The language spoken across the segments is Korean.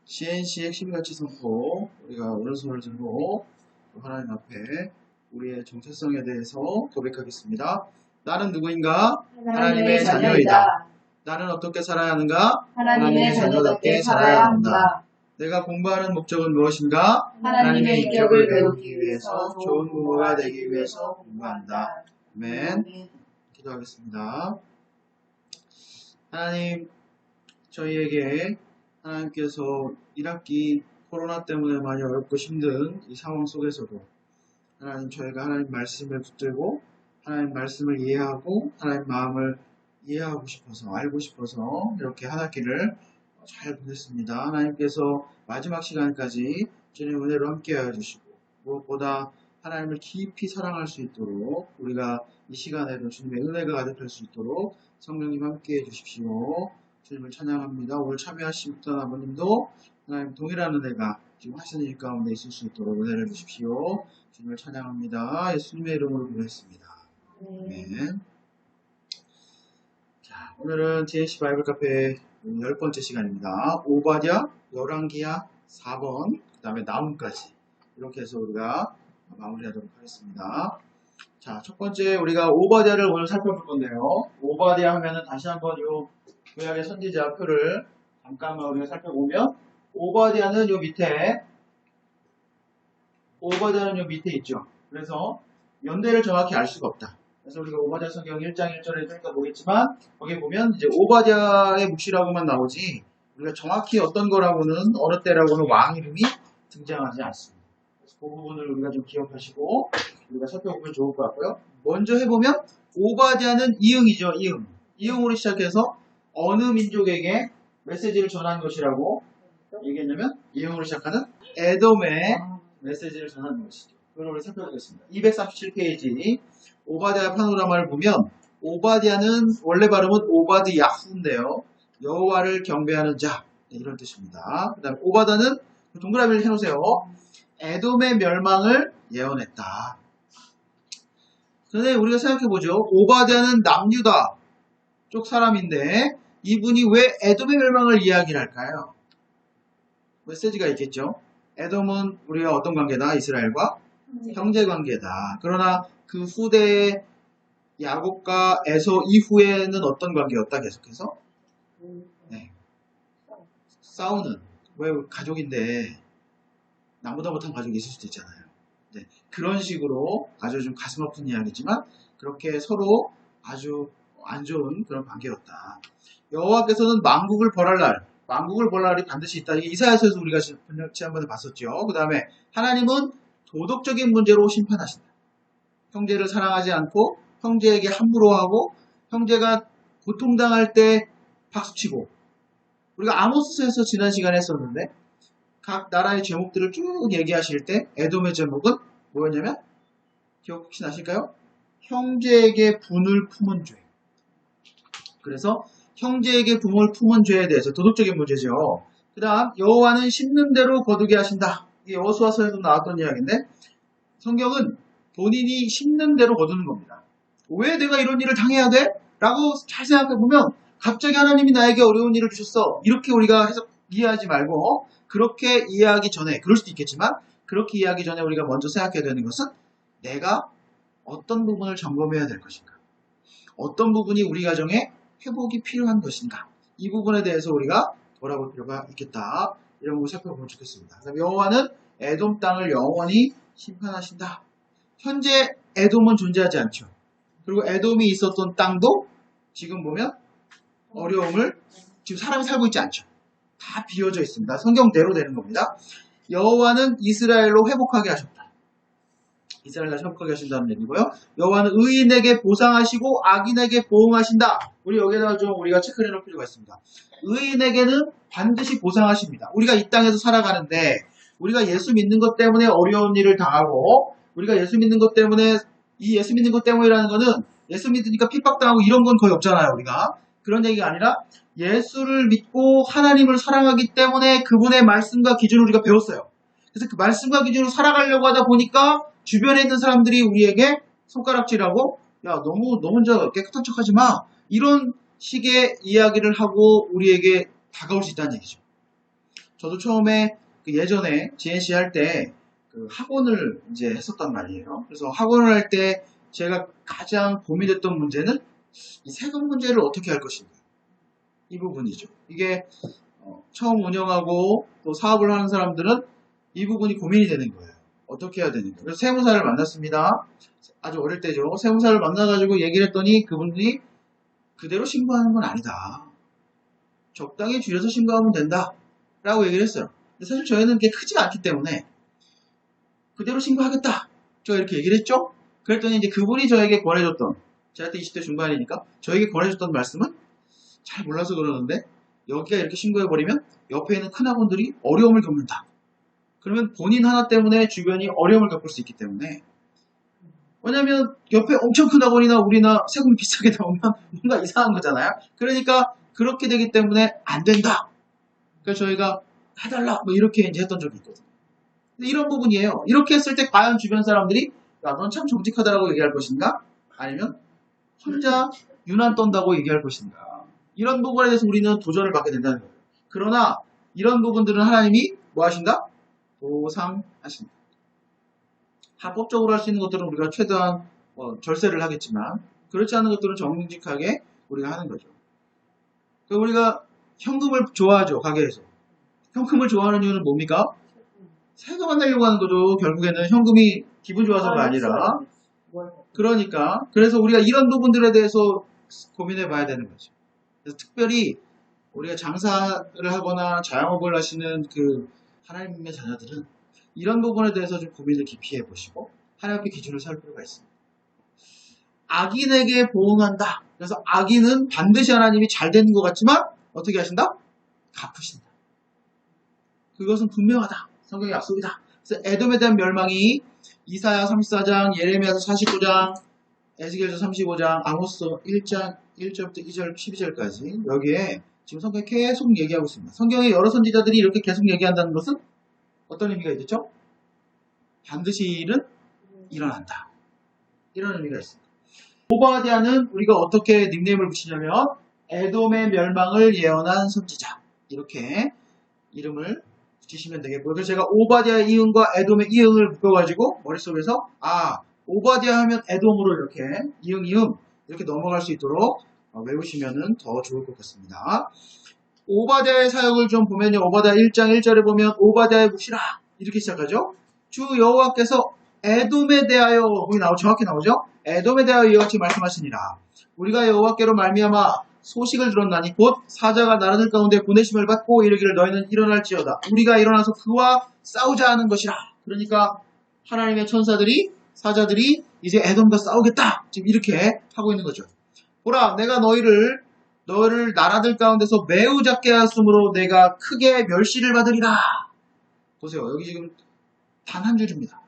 CNC 핵심가치 선포, 우리가 오른손을 들고 하나님 앞에 우리의 정체성에 대해서 고백하겠습니다. 나는 누구인가? 하나님의 자녀이다. 나는 어떻게 살아야 하는가? 하나님의 자녀답게 살아야 한다. 내가 공부하는 목적은 무엇인가? 하나님의 인격을 배우기 위해서, 좋은 부모가 되기 위해서 공부한다. 아멘. 기도하겠습니다. 하나님, 저희에게 하나님께서 1학기 코로나 때문에 많이 어렵고 힘든 이 상황 속에서도 하나님, 저희가 하나님 말씀을 붙들고 하나님 말씀을 이해하고 하나님 마음을 이해하고 싶어서, 알고 싶어서 이렇게 한 학기를 잘 보냈습니다. 하나님께서 마지막 시간까지 주님 은혜로 함께하여 주시고, 무엇보다 하나님을 깊이 사랑할 수 있도록 우리가 이 시간에도 주님의 은혜가 가득할 수 있도록 성령님 함께해 주십시오. 주님을 찬양합니다. 오늘 참여하신 어떤 아버님도 하나님 동일한 은혜가 지금 하시는 일 가운데 있을 수 있도록 은혜를 주십시오. 주님을 찬양합니다. 예수님의 이름으로 기도했습니다. 네. 자, 오늘은 JC 바이블 카페 10번째 시간입니다. 오바댜, 열왕기하 4번, 그 다음에 나움까지 이렇게 해서 우리가 마무리하도록 하겠습니다. 자, 첫 번째 우리가 오바댜를 오늘 살펴볼 건데요. 오바댜 하면은 다시 한번 요 구약의 선지자 표를 잠깐만 우리가 살펴보면 오바댜는 요 밑에 있죠. 그래서 연대를 정확히 알 수가 없다. 그래서 우리가 오바댜 성경 1장 1절에 좀 이따 보겠지만 거기 보면 이제 오바댜의 묵시라고만 나오지 우리가 정확히 어떤 거라고는 어느 때라고는 왕 이름이 등장하지 않습니다. 그래서 그 부분을 우리가 좀 기억하시고 우리가 살펴보면 좋을 것 같고요. 먼저 해보면 오바댜는 이응이죠. 이응으로 시작해서 어느 민족에게 메시지를 전한 것이라고 얘기했냐면 이응으로 시작하는 에돔의 메시지를 전한 것이죠. 그걸 우리 살펴보겠습니다. 237페이지 오바댜 파노라마를 보면 오바댜는 원래 발음은 오바드야후인데요. 여호와를 경배하는 자 이런 뜻입니다. 그 다음에 오바다는 동그라미를 해놓으세요. 에돔의 멸망을 예언했다. 그런데 우리가 생각해보죠. 오바댜는 남유다 쪽 사람인데 이분이 왜 에돔의 멸망을 이야기를 할까요? 메시지가 있겠죠. 에돔은 우리가 어떤 관계다? 이스라엘과 형제 관계다. 그러나 그 후대의 야곱과 에서 이후에는 어떤 관계였다? 계속해서 네. 싸우는 왜 가족인데 나보다 못한 가족이 있을 수도 있잖아요. 네. 그런 식으로 아주 좀 가슴 아픈 이야기지만 그렇게 서로 아주 안 좋은 그런 관계였다. 여호와께서는 만국을 벌할 날, 만국을 벌할 날이 반드시 있다. 이게 이사야서에서 우리가 지난번에 봤었죠. 그 다음에 하나님은 도덕적인 문제로 심판하신다. 형제를 사랑하지 않고 형제에게 함부로 하고 형제가 고통당할 때 박수치고 우리가 아모스에서 지난 시간에 했었는데 각 나라의 제목들을 쭉 얘기하실 때 에돔의 제목은 뭐였냐면 기억 혹시 나실까요? 형제에게 분을 품은 죄. 그래서 형제에게 분을 품은 죄에 대해서 도덕적인 문제죠. 그 다음 여호와는 심는 대로 거두게 하신다. 이게 여호수아서에도 나왔던 이야기인데 성경은 본인이 심는 대로 거두는 겁니다. 왜 내가 이런 일을 당해야 돼? 라고 잘 생각해보면 갑자기 하나님이 나에게 어려운 일을 주셨어. 이렇게 우리가 이해하지 말고 그렇게 이해하기 전에 그럴 수도 있겠지만 그렇게 이해하기 전에 우리가 먼저 생각해야 되는 것은 내가 어떤 부분을 점검해야 될 것인가? 어떤 부분이 우리 가정에 회복이 필요한 것인가? 이 부분에 대해서 우리가 돌아볼 필요가 있겠다. 이런 거 살펴보면 좋겠습니다. 여호와는 에돔 땅을 영원히 심판하신다. 현재 에돔은 존재하지 않죠. 그리고 에돔이 있었던 땅도 지금 보면 어려움을 지금 사람이 살고 있지 않죠. 다 비워져 있습니다. 성경대로 되는 겁니다. 여호와는 이스라엘로 회복하게 하셨다. 이스라엘 다시 회복하게 하신다는 얘기고요. 여호와는 의인에게 보상하시고 악인에게 보응하신다. 우리 여기다가 좀 우리가 체크를 해놓을 필요가 있습니다. 의인에게는 반드시 보상하십니다. 우리가 이 땅에서 살아가는데 우리가 예수 믿는 것 때문에 어려운 일을 당하고 우리가 예수 믿는 것 때문에 이 예수 믿는 것 때문이라는 거는 예수 믿으니까 핍박당하고 이런 건 거의 없잖아요. 우리가 그런 얘기가 아니라 예수를 믿고 하나님을 사랑하기 때문에 그분의 말씀과 기준을 우리가 배웠어요. 그래서 그 말씀과 기준으로 살아가려고 하다 보니까 주변에 있는 사람들이 우리에게 손가락질하고 야 너 혼자 깨끗한 척하지 마 이런 식의 이야기를 하고 우리에게 다가올 수 있다는 얘기죠. 저도 처음에 예전에 GNC 할 때 학원을 이제 했었단 말이에요. 그래서 학원을 할 때 제가 가장 고민했던 문제는 이 세금 문제를 어떻게 할 것인가. 이 부분이죠. 이게 처음 운영하고 또 사업을 하는 사람들은 이 부분이 고민이 되는 거예요. 어떻게 해야 되는가. 그래서 세무사를 만났습니다. 아주 어릴 때죠. 세무사를 만나가지고 얘기를 했더니 그분이 그대로 신고하는 건 아니다. 적당히 줄여서 신고하면 된다. 라고 얘기를 했어요. 근데 사실 저희는 그게 크지가 않기 때문에 그대로 신고하겠다. 제가 이렇게 얘기를 했죠. 그랬더니 이제 그분이 저에게 권해줬던, 제가 그때 20대 중반이니까 저에게 권해줬던 말씀은 잘 몰라서 그러는데 여기가 이렇게 신고해버리면 옆에 있는 큰 학원들이 어려움을 겪는다. 그러면 본인 하나 때문에 주변이 어려움을 겪을 수 있기 때문에, 왜냐면 옆에 엄청 큰 학원이나 우리나 세금이 비싸게 나오면 뭔가 이상한 거잖아요. 그러니까 그렇게 되기 때문에 안 된다. 그래서 저희가 해달라 뭐 이렇게 이제 했던 적이 있거든요. 이런 부분이에요. 이렇게 했을 때 과연 주변 사람들이 야, 넌 참 정직하다라고 얘기할 것인가? 아니면 혼자 유난 떤다고 얘기할 것인가? 이런 부분에 대해서 우리는 도전을 받게 된다는 거예요. 그러나 이런 부분들은 하나님이 뭐 하신다? 보상하신다. 합법적으로 할 수 있는 것들은 우리가 최대한 절세를 하겠지만 그렇지 않은 것들은 정직하게 우리가 하는 거죠. 우리가 현금을 좋아하죠. 가게에서. 현금을 좋아하는 이유는 뭡니까? 세금 안 내려고 하는 거죠. 결국에는 현금이 기분 좋아서가 아니라. 그러니까 그래서 우리가 이런 부분들에 대해서 고민해 봐야 되는 거죠. 그래서 특별히 우리가 장사를 하거나 자영업을 하시는 그 하나님의 자녀들은 이런 부분에 대해서 좀 고민을 깊이 해보시고 하나님의 기준을 살 필요가 있습니다. 악인에게 보응한다. 그래서 악인은 반드시 하나님이 잘 되는 것 같지만 어떻게 하신다? 갚으신다. 그것은 분명하다. 성경의 약속이다. 그래서 에돔에 대한 멸망이 이사야 34장, 예레미야서 49장, 에스겔서 35장, 아모스 1장 1절부터 2절, 12절까지 여기에 지금 성경에 계속 얘기하고 있습니다. 성경의 여러 선지자들이 이렇게 계속 얘기한다는 것은 어떤 의미가 있겠죠? 반드시 일은 일어난다. 이런 의미가 있습니다. 오바댜는 우리가 어떻게 닉네임을 붙이냐면 에돔의 멸망을 예언한 선지자, 이렇게 이름을 붙이시면 되겠고요. 그래서 제가 오바댜의 이응과 에돔의 이응을 묶어가지고 머릿속에서 오바댜 하면 에돔으로 이렇게 이응 이렇게 넘어갈 수 있도록 외우시면 더 좋을 것 같습니다. 오바댜의 사역을 좀 보면요. 오바댜 1장 1절에 보면 오바댜의 묵시라 이렇게 시작하죠. 주 여호와께서 에돔에 대하여 거기 정확히 나오죠. 에돔에 대하여 이와 같이 말씀하시니라. 우리가 여호와께로 말미암아 소식을 들었나니 곧 사자가 나라들 가운데 보내심을 받고 이르기를 너희는 일어날지어다. 우리가 일어나서 그와 싸우자 하는 것이라. 그러니까 하나님의 천사들이 사자들이 이제 에돔과 싸우겠다. 지금 이렇게 하고 있는 거죠. 보라, 내가 너희를 나라들 가운데서 매우 작게 하였으므로 내가 크게 멸시를 받으리라. 보세요. 여기 지금 단 한 줄입니다.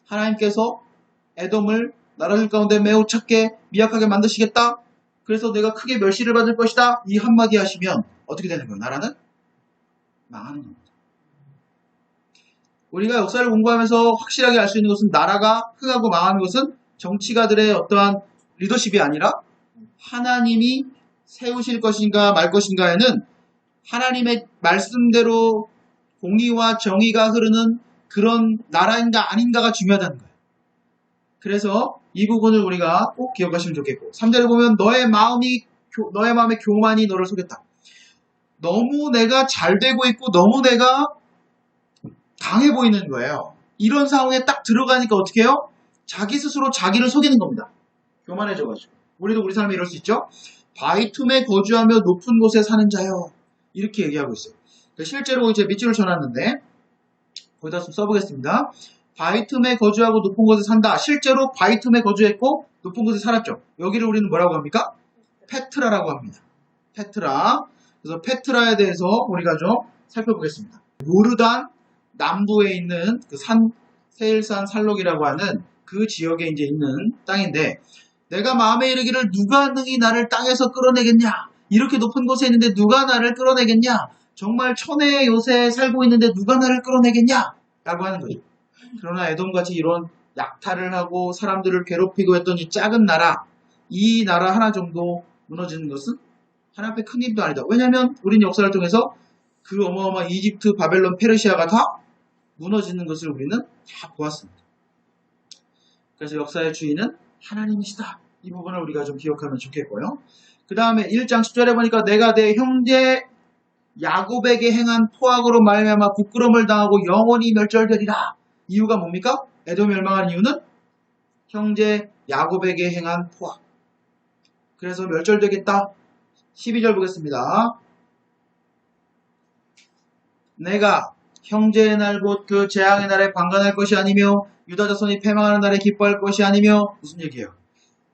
하나님께서 에돔을 나라들 가운데 매우 작게 미약하게 만드시겠다. 그래서 내가 크게 멸시를 받을 것이다. 이 한마디 하시면 어떻게 되는 거예요? 나라는 망하는 겁니다. 우리가 역사를 공부하면서 확실하게 알 수 있는 것은 나라가 흥하고 망하는 것은 정치가들의 어떠한 리더십이 아니라 하나님이 세우실 것인가 말 것인가에는 하나님의 말씀대로 공의와 정의가 흐르는 그런 나라인가 아닌가가 중요하다는 거예요. 그래서 이 부분을 우리가 꼭 기억하시면 좋겠고 3절에 보면 너의 마음의 교만이 너를 속였다. 너무 내가 잘 되고 있고 너무 내가 강해 보이는 거예요. 이런 상황에 딱 들어가니까 어떻게 해요? 자기 스스로 자기를 속이는 겁니다. 교만해져가지고. 우리도 우리 삶에 이럴 수 있죠. 바위 틈에 거주하며 높은 곳에 사는 자요. 이렇게 얘기하고 있어요. 실제로 이제 밑줄을 쳐놨는데 거기다 좀 써보겠습니다. 바위 틈에 거주하고 높은 곳에 산다. 실제로 바위 틈에 거주했고 높은 곳에 살았죠. 여기를 우리는 뭐라고 합니까? 페트라라고 합니다. 페트라. 그래서 페트라에 대해서 우리가 좀 살펴보겠습니다. 요르단 남부에 있는 그 세일산 살록이라고 하는 그 지역에 이제 있는 땅인데 내가 마음에 이르기를 누가 능히 나를 땅에서 끌어내겠냐? 이렇게 높은 곳에 있는데 누가 나를 끌어내겠냐? 정말 천혜의 요새에 살고 있는데 누가 나를 끌어내겠냐? 라고 하는 거죠. 그러나 에돔같이 이런 약탈을 하고 사람들을 괴롭히고 했던 이 작은 나라, 이 나라 하나 정도 무너지는 것은 하나님 앞에 큰 일도 아니다. 왜냐하면 우린 역사를 통해서 그 어마어마한 이집트, 바벨론, 페르시아가 다 무너지는 것을 우리는 다 보았습니다. 그래서 역사의 주인은 하나님이시다. 이 부분을 우리가 좀 기억하면 좋겠고요. 그 다음에 1장 10절에 보니까 내가 내 형제 야곱에게 행한 포악으로 말미암아 부끄러움을 당하고 영원히 멸절되리라. 이유가 뭡니까? 에돔이 멸망한 이유는 형제 야곱에게 행한 포악. 그래서 멸절되겠다. 12절 보겠습니다. 내가 형제의 날 곧 그 재앙의 날에 방관할 것이 아니며 유다 자손이 패망하는 날에 기뻐할 것이 아니며 무슨 얘기예요?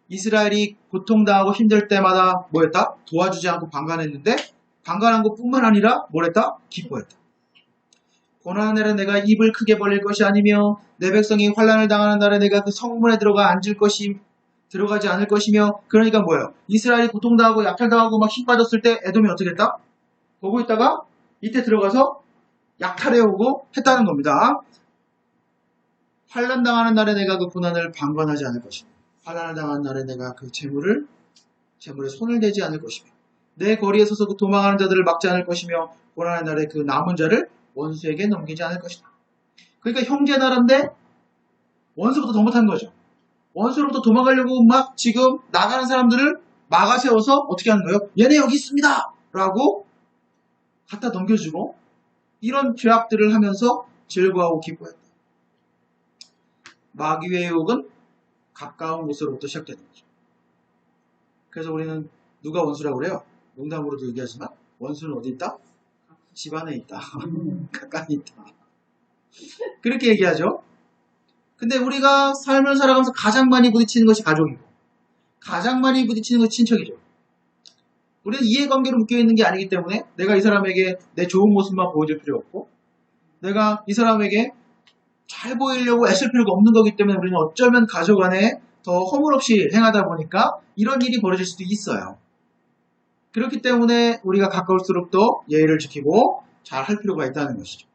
이스라엘이 고통당하고 힘들 때마다 뭐했다? 도와주지 않고 방관했는데 방관한 것뿐만 아니라 뭐랬다? 기뻐했다. 고난의 날에 내가 입을 크게 벌릴 것이 아니며 내 백성이 환난을 당하는 날에 내가 그 성문에 들어가지 않을 것이며. 그러니까 뭐예요? 이스라엘이 고통당하고 약탈당하고 막 힘 빠졌을 때 에돔이 어떻게 했다? 보고 있다가 이때 들어가서 약탈해오고 했다는 겁니다. 환난 당하는 날에 내가 그 고난을 방관하지 않을 것이며 환난을 당하는 날에 내가 그 재물에 손을 대지 않을 것이며 내 거리에 서서 그 도망하는 자들을 막지 않을 것이며 고난의 날에 그 남은 자를 원수에게 넘기지 않을 것이다. 그러니까 형제 나라인데 원수부터 더 못한 거죠. 원수로부터 도망가려고 막 지금 나가는 사람들을 막아 세워서 어떻게 하는 거예요? 얘네 여기 있습니다! 라고 갖다 넘겨주고 이런 죄악들을 하면서 즐거워하고 기뻐했다. 마귀의 유혹은 가까운 곳으로부터 시작되는 거죠. 그래서 우리는 누가 원수라고 그래요? 농담으로도 얘기하지만 원수는 어디 있다? 집 안에 있다. 가까이 있다. 그렇게 얘기하죠. 근데 우리가 삶을 살아가면서 가장 많이 부딪히는 것이 가족이고 가장 많이 부딪히는 것이 친척이죠. 우리는 이해관계로 묶여있는 게 아니기 때문에 내가 이 사람에게 내 좋은 모습만 보여줄 필요 없고 내가 이 사람에게 잘 보이려고 애쓸 필요가 없는 거기 때문에 우리는 어쩌면 가족 안에 더 허물없이 행하다 보니까 이런 일이 벌어질 수도 있어요. 그렇기 때문에 우리가 가까울수록 더 예의를 지키고 잘 할 필요가 있다는 것이죠.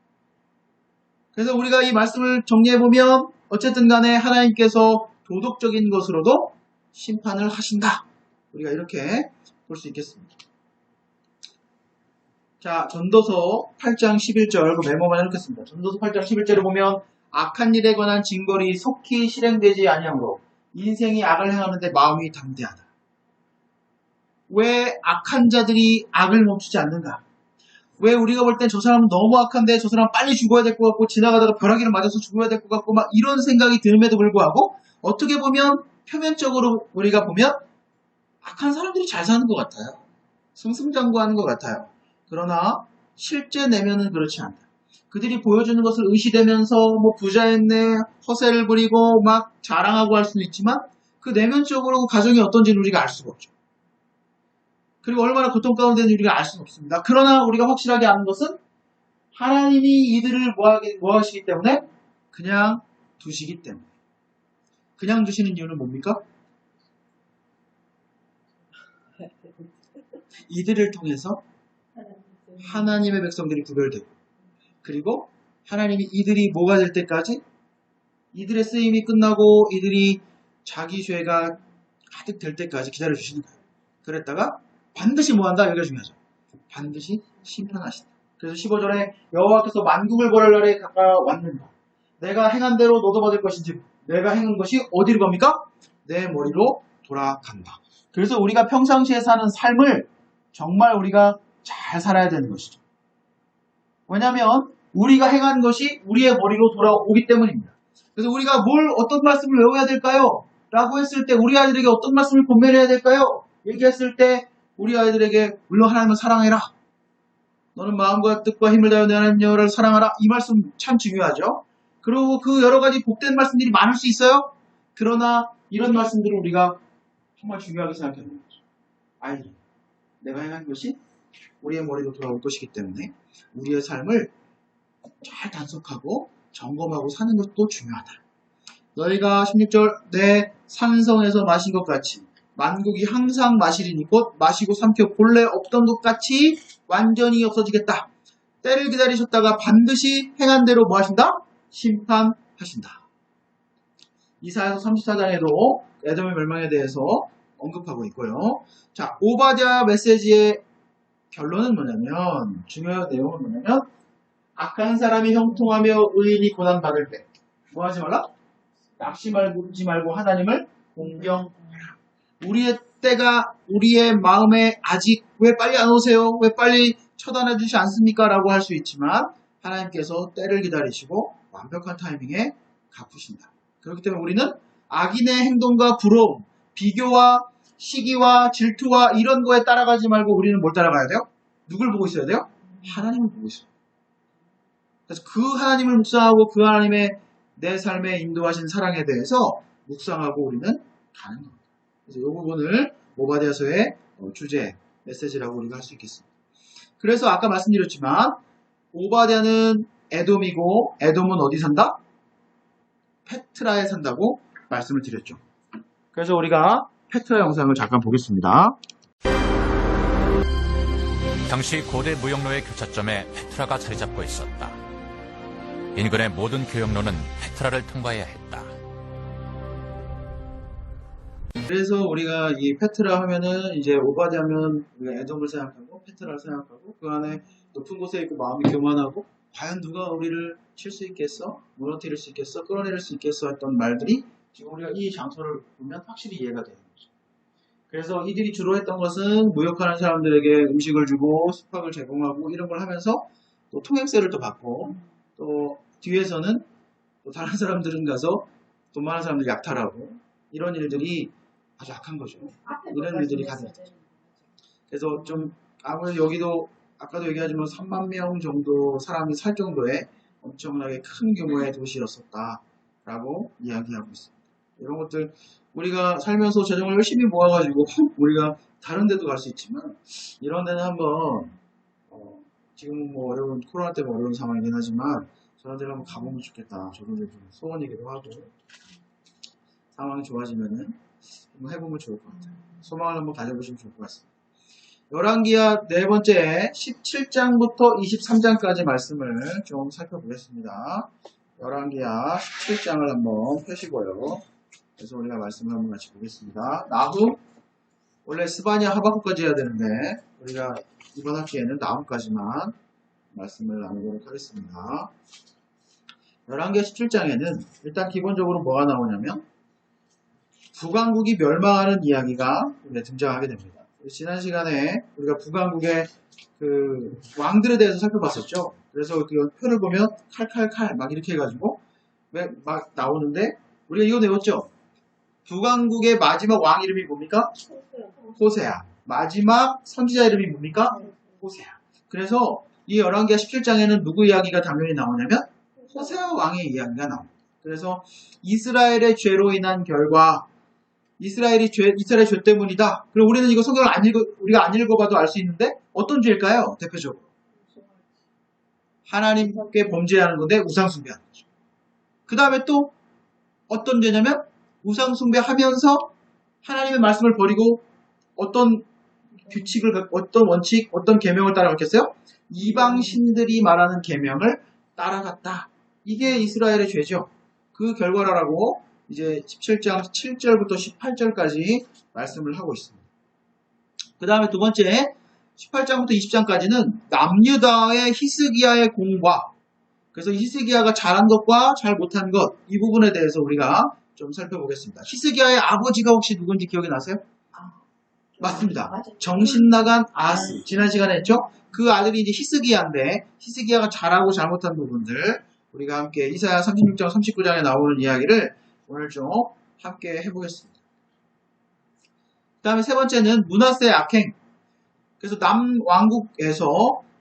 그래서 우리가 이 말씀을 정리해보면 어쨌든 간에 하나님께서 도덕적인 것으로도 심판을 하신다. 우리가 이렇게 볼 수 있겠습니다. 자, 전도서 8장 11절 그 메모만 해놓겠습니다. 전도서 8장 11절에 보면 악한 일에 관한 징벌이 속히 실행되지 아니하므로 인생이 악을 행하는데 마음이 담대하다. 왜 악한 자들이 악을 멈추지 않는가? 왜 우리가 볼 땐 저 사람은 너무 악한데 저 사람 빨리 죽어야 될 것 같고 지나가다가 벼락이를 맞아서 죽어야 될 것 같고 막 이런 생각이 듦에도 불구하고 어떻게 보면 표면적으로 우리가 보면 악한 사람들이 잘 사는 것 같아요. 승승장구하는 것 같아요. 그러나 실제 내면은 그렇지 않다. 그들이 보여주는 것을 의시되면서 뭐 부자였네, 허세를 부리고 막 자랑하고 할 수는 있지만 그 내면적으로 그 가정이 어떤지는 우리가 알 수가 없죠. 그리고 얼마나 고통 가운데 있는지 우리가 알 수는 없습니다. 그러나 우리가 확실하게 아는 것은 하나님이 이들을 뭐 하시기 때문에? 그냥 두시기 때문에. 그냥 두시는 이유는 뭡니까? 이들을 통해서 하나님의 백성들이 구별되고 그리고 하나님이 이들이 뭐가 될 때까지 이들의 쓰임이 끝나고 이들이 자기 죄가 가득 될 때까지 기다려주시는 거예요. 그랬다가 반드시 뭐한다? 여기가 중요하죠. 반드시 심판하신다. 그래서 15절에 여호와께서 만국을 벌할 날에 가까웠는가. 내가 행한 대로 너도 받을 것인지 내가 행한 것이 어디로 갑니까? 내 머리로 돌아간다. 그래서 우리가 평상시에 사는 삶을 정말 우리가 잘 살아야 되는 것이죠. 왜냐하면 우리가 행한 것이 우리의 머리로 돌아오기 때문입니다. 그래서 우리가 어떤 말씀을 외워야 될까요? 라고 했을 때 우리 아이들에게 어떤 말씀을 권면해야 될까요? 얘기했을 때 우리 아이들에게 물론 하나님을 사랑해라. 너는 마음과 뜻과 힘을 다하여 내 하나님 여호와를 사랑하라. 이 말씀 참 중요하죠. 그리고 그 여러 가지 복된 말씀들이 많을 수 있어요. 그러나 이런 말씀들을 우리가 정말 중요하게 생각하는 거죠. 아이들, 내가 행한 것이 우리의 머리로 돌아올 것이기 때문에 우리의 삶을 잘 단속하고 점검하고 사는 것도 중요하다. 너희가 16절 내 산성에서 마신 것 같이 만국이 항상 마시리니 곧 마시고 삼켜 본래 없던 것 같이 완전히 없어지겠다. 때를 기다리셨다가 반드시 행한 대로 뭐 하신다? 심판하신다. 이사야서 34장에도 에돔의 멸망에 대해서 언급하고 있고요. 자, 오바댜 메시지의 결론은 뭐냐면, 중요한 내용은 뭐냐면, 악한 사람이 형통하며 의인이 고난받을 때, 뭐 하지 말라? 낙심하지 말고 하나님을 공경하라. 우리의 때가 우리의 마음에 아직 왜 빨리 안 오세요? 왜 빨리 처단해 주지 않습니까? 라고 할 수 있지만 하나님께서 때를 기다리시고 완벽한 타이밍에 갚으신다. 그렇기 때문에 우리는 악인의 행동과 부러움, 비교와 시기와 질투와 이런 거에 따라가지 말고 우리는 뭘 따라가야 돼요? 누굴 보고 있어야 돼요? 하나님을 보고 있어요. 그래서 그 하나님을 묵상하고 그 하나님의 내 삶에 인도하신 사랑에 대해서 묵상하고 우리는 가는 겁니다. 그래서 이 부분을 오바댜서의 주제, 메시지라고 우리가 할 수 있겠습니다. 그래서 아까 말씀드렸지만 오바댜는 에돔이고 에돔은 어디 산다? 페트라에 산다고 말씀을 드렸죠. 그래서 우리가 페트라 영상을 잠깐 보겠습니다. 당시 고대 무역로의 교차점에 페트라가 자리 잡고 있었다. 인근의 모든 교역로는 페트라를 통과해야 했다. 그래서 우리가 이 페트라 하면은 이제 오바댜면 우리가 에돔을 생각하고 페트라를 생각하고 그 안에 높은 곳에 있고 마음이 교만하고 과연 누가 우리를 칠 수 있겠어? 무너뜨릴 수 있겠어? 끌어내릴 수 있겠어? 했던 말들이 지금 우리가 이 장소를 보면 확실히 이해가 되는 거죠. 그래서 이들이 주로 했던 것은 무역하는 사람들에게 음식을 주고 숙박을 제공하고 이런 걸 하면서 또 통행세를 또 받고 또 뒤에서는 또 다른 사람들은 가서 돈 많은 사람들 약탈하고 이런 일들이 아주 악한 거죠. 이런 일들이 가득 있죠. 그래서 좀 아무래도 여기도 아까도 얘기하지만 3만 명 정도 사람이 살 정도의 엄청나게 큰 규모의 도시였었다라고 이야기하고 있습니다. 이런 것들 우리가 살면서 재정을 열심히 모아가지고 우리가 다른 데도 갈 수 있지만 이런 데는 한번 지금 뭐 어려운 코로나 때문에 어려운 상황이긴 하지만 저런 데를 한번 가보면 좋겠다. 저런 데 좀 소원이기도 하고 상황이 좋아지면은 한번 해보면 좋을 것 같아요. 소망을 한번 가져보시면 좋을 것 같습니다. 열왕기하 네 번째 17장부터 23장까지 말씀을 좀 살펴보겠습니다. 열왕기하 17장을 한번 펴시고요. 그래서 우리가 말씀을 한번 같이 보겠습니다. 나훔, 원래 스바냐 하박국까지 해야 되는데 우리가 이번 학기에는 나훔까지만 말씀을 나누도록 하겠습니다. 열왕기하 17장에는 일단 기본적으로 뭐가 나오냐면 북왕국이 멸망하는 이야기가 등장하게 됩니다. 지난 시간에 우리가 북왕국의 그 왕들에 대해서 살펴봤었죠. 그래서 그 표를 보면 칼칼칼 막 이렇게 해가지고 막 나오는데 우리가 이거 배웠죠. 북왕국의 마지막 왕 이름이 뭡니까? 호세아. 마지막 선지자 이름이 뭡니까? 호세아. 그래서 이 열왕기하 17장에는 누구 이야기가 당연히 나오냐면 호세아 왕의 이야기가 나옵니다. 그래서 이스라엘의 죄로 인한 결과 이스라엘의 죄 때문이다. 그럼 우리는 이거 성경을 우리가 안 읽어봐도 알 수 있는데 어떤 죄일까요? 대표적으로 하나님께 범죄하는 건데 우상숭배하는 거죠. 그 다음에 또 어떤 죄냐면 우상숭배하면서 하나님의 말씀을 버리고 어떤 규칙을, 어떤 원칙, 어떤 계명을 따라갔겠어요? 이방신들이 말하는 계명을 따라갔다. 이게 이스라엘의 죄죠. 그 결과라고 이제 17장 7절부터 18절까지 말씀을 하고 있습니다. 그 다음에 두 번째 18장부터 20장까지는 남유다의 히스기야의 공과 그래서 히스기야가 잘한 것과 잘 못한 것 이 부분에 대해서 우리가 좀 살펴보겠습니다. 히스기야의 아버지가 혹시 누군지 기억이 나세요? 맞습니다. 정신 나간 아하스. 지난 시간에 했죠? 그 아들이 이제 히스기야인데 히스기야가 잘하고 잘못한 부분들 우리가 함께 이사야 36장 39장에 나오는 이야기를 오늘 좀 함께 해보겠습니다. 그 다음에 세 번째는 므낫세의 악행. 그래서 남왕국에서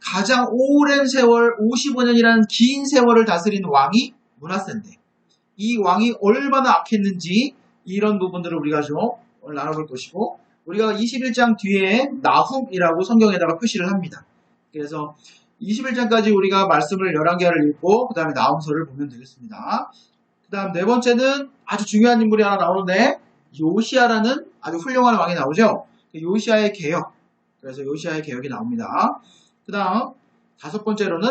가장 오랜 세월 55년이라는 긴 세월을 다스리는 왕이 므낫세인데 이 왕이 얼마나 악했는지 이런 부분들을 우리가 좀 오늘 나눠볼 것이고 우리가 21장 뒤에 나훔이라고 성경에다가 표시를 합니다. 그래서 21장까지 우리가 말씀을 열왕기하를 읽고 그 다음에 나훔서를 보면 되겠습니다. 그 다음 네 번째는 아주 중요한 인물이 하나 나오는데 요시야라는 아주 훌륭한 왕이 나오죠. 요시야의 개혁. 그래서 요시야의 개혁이 나옵니다. 그 다음 다섯 번째로는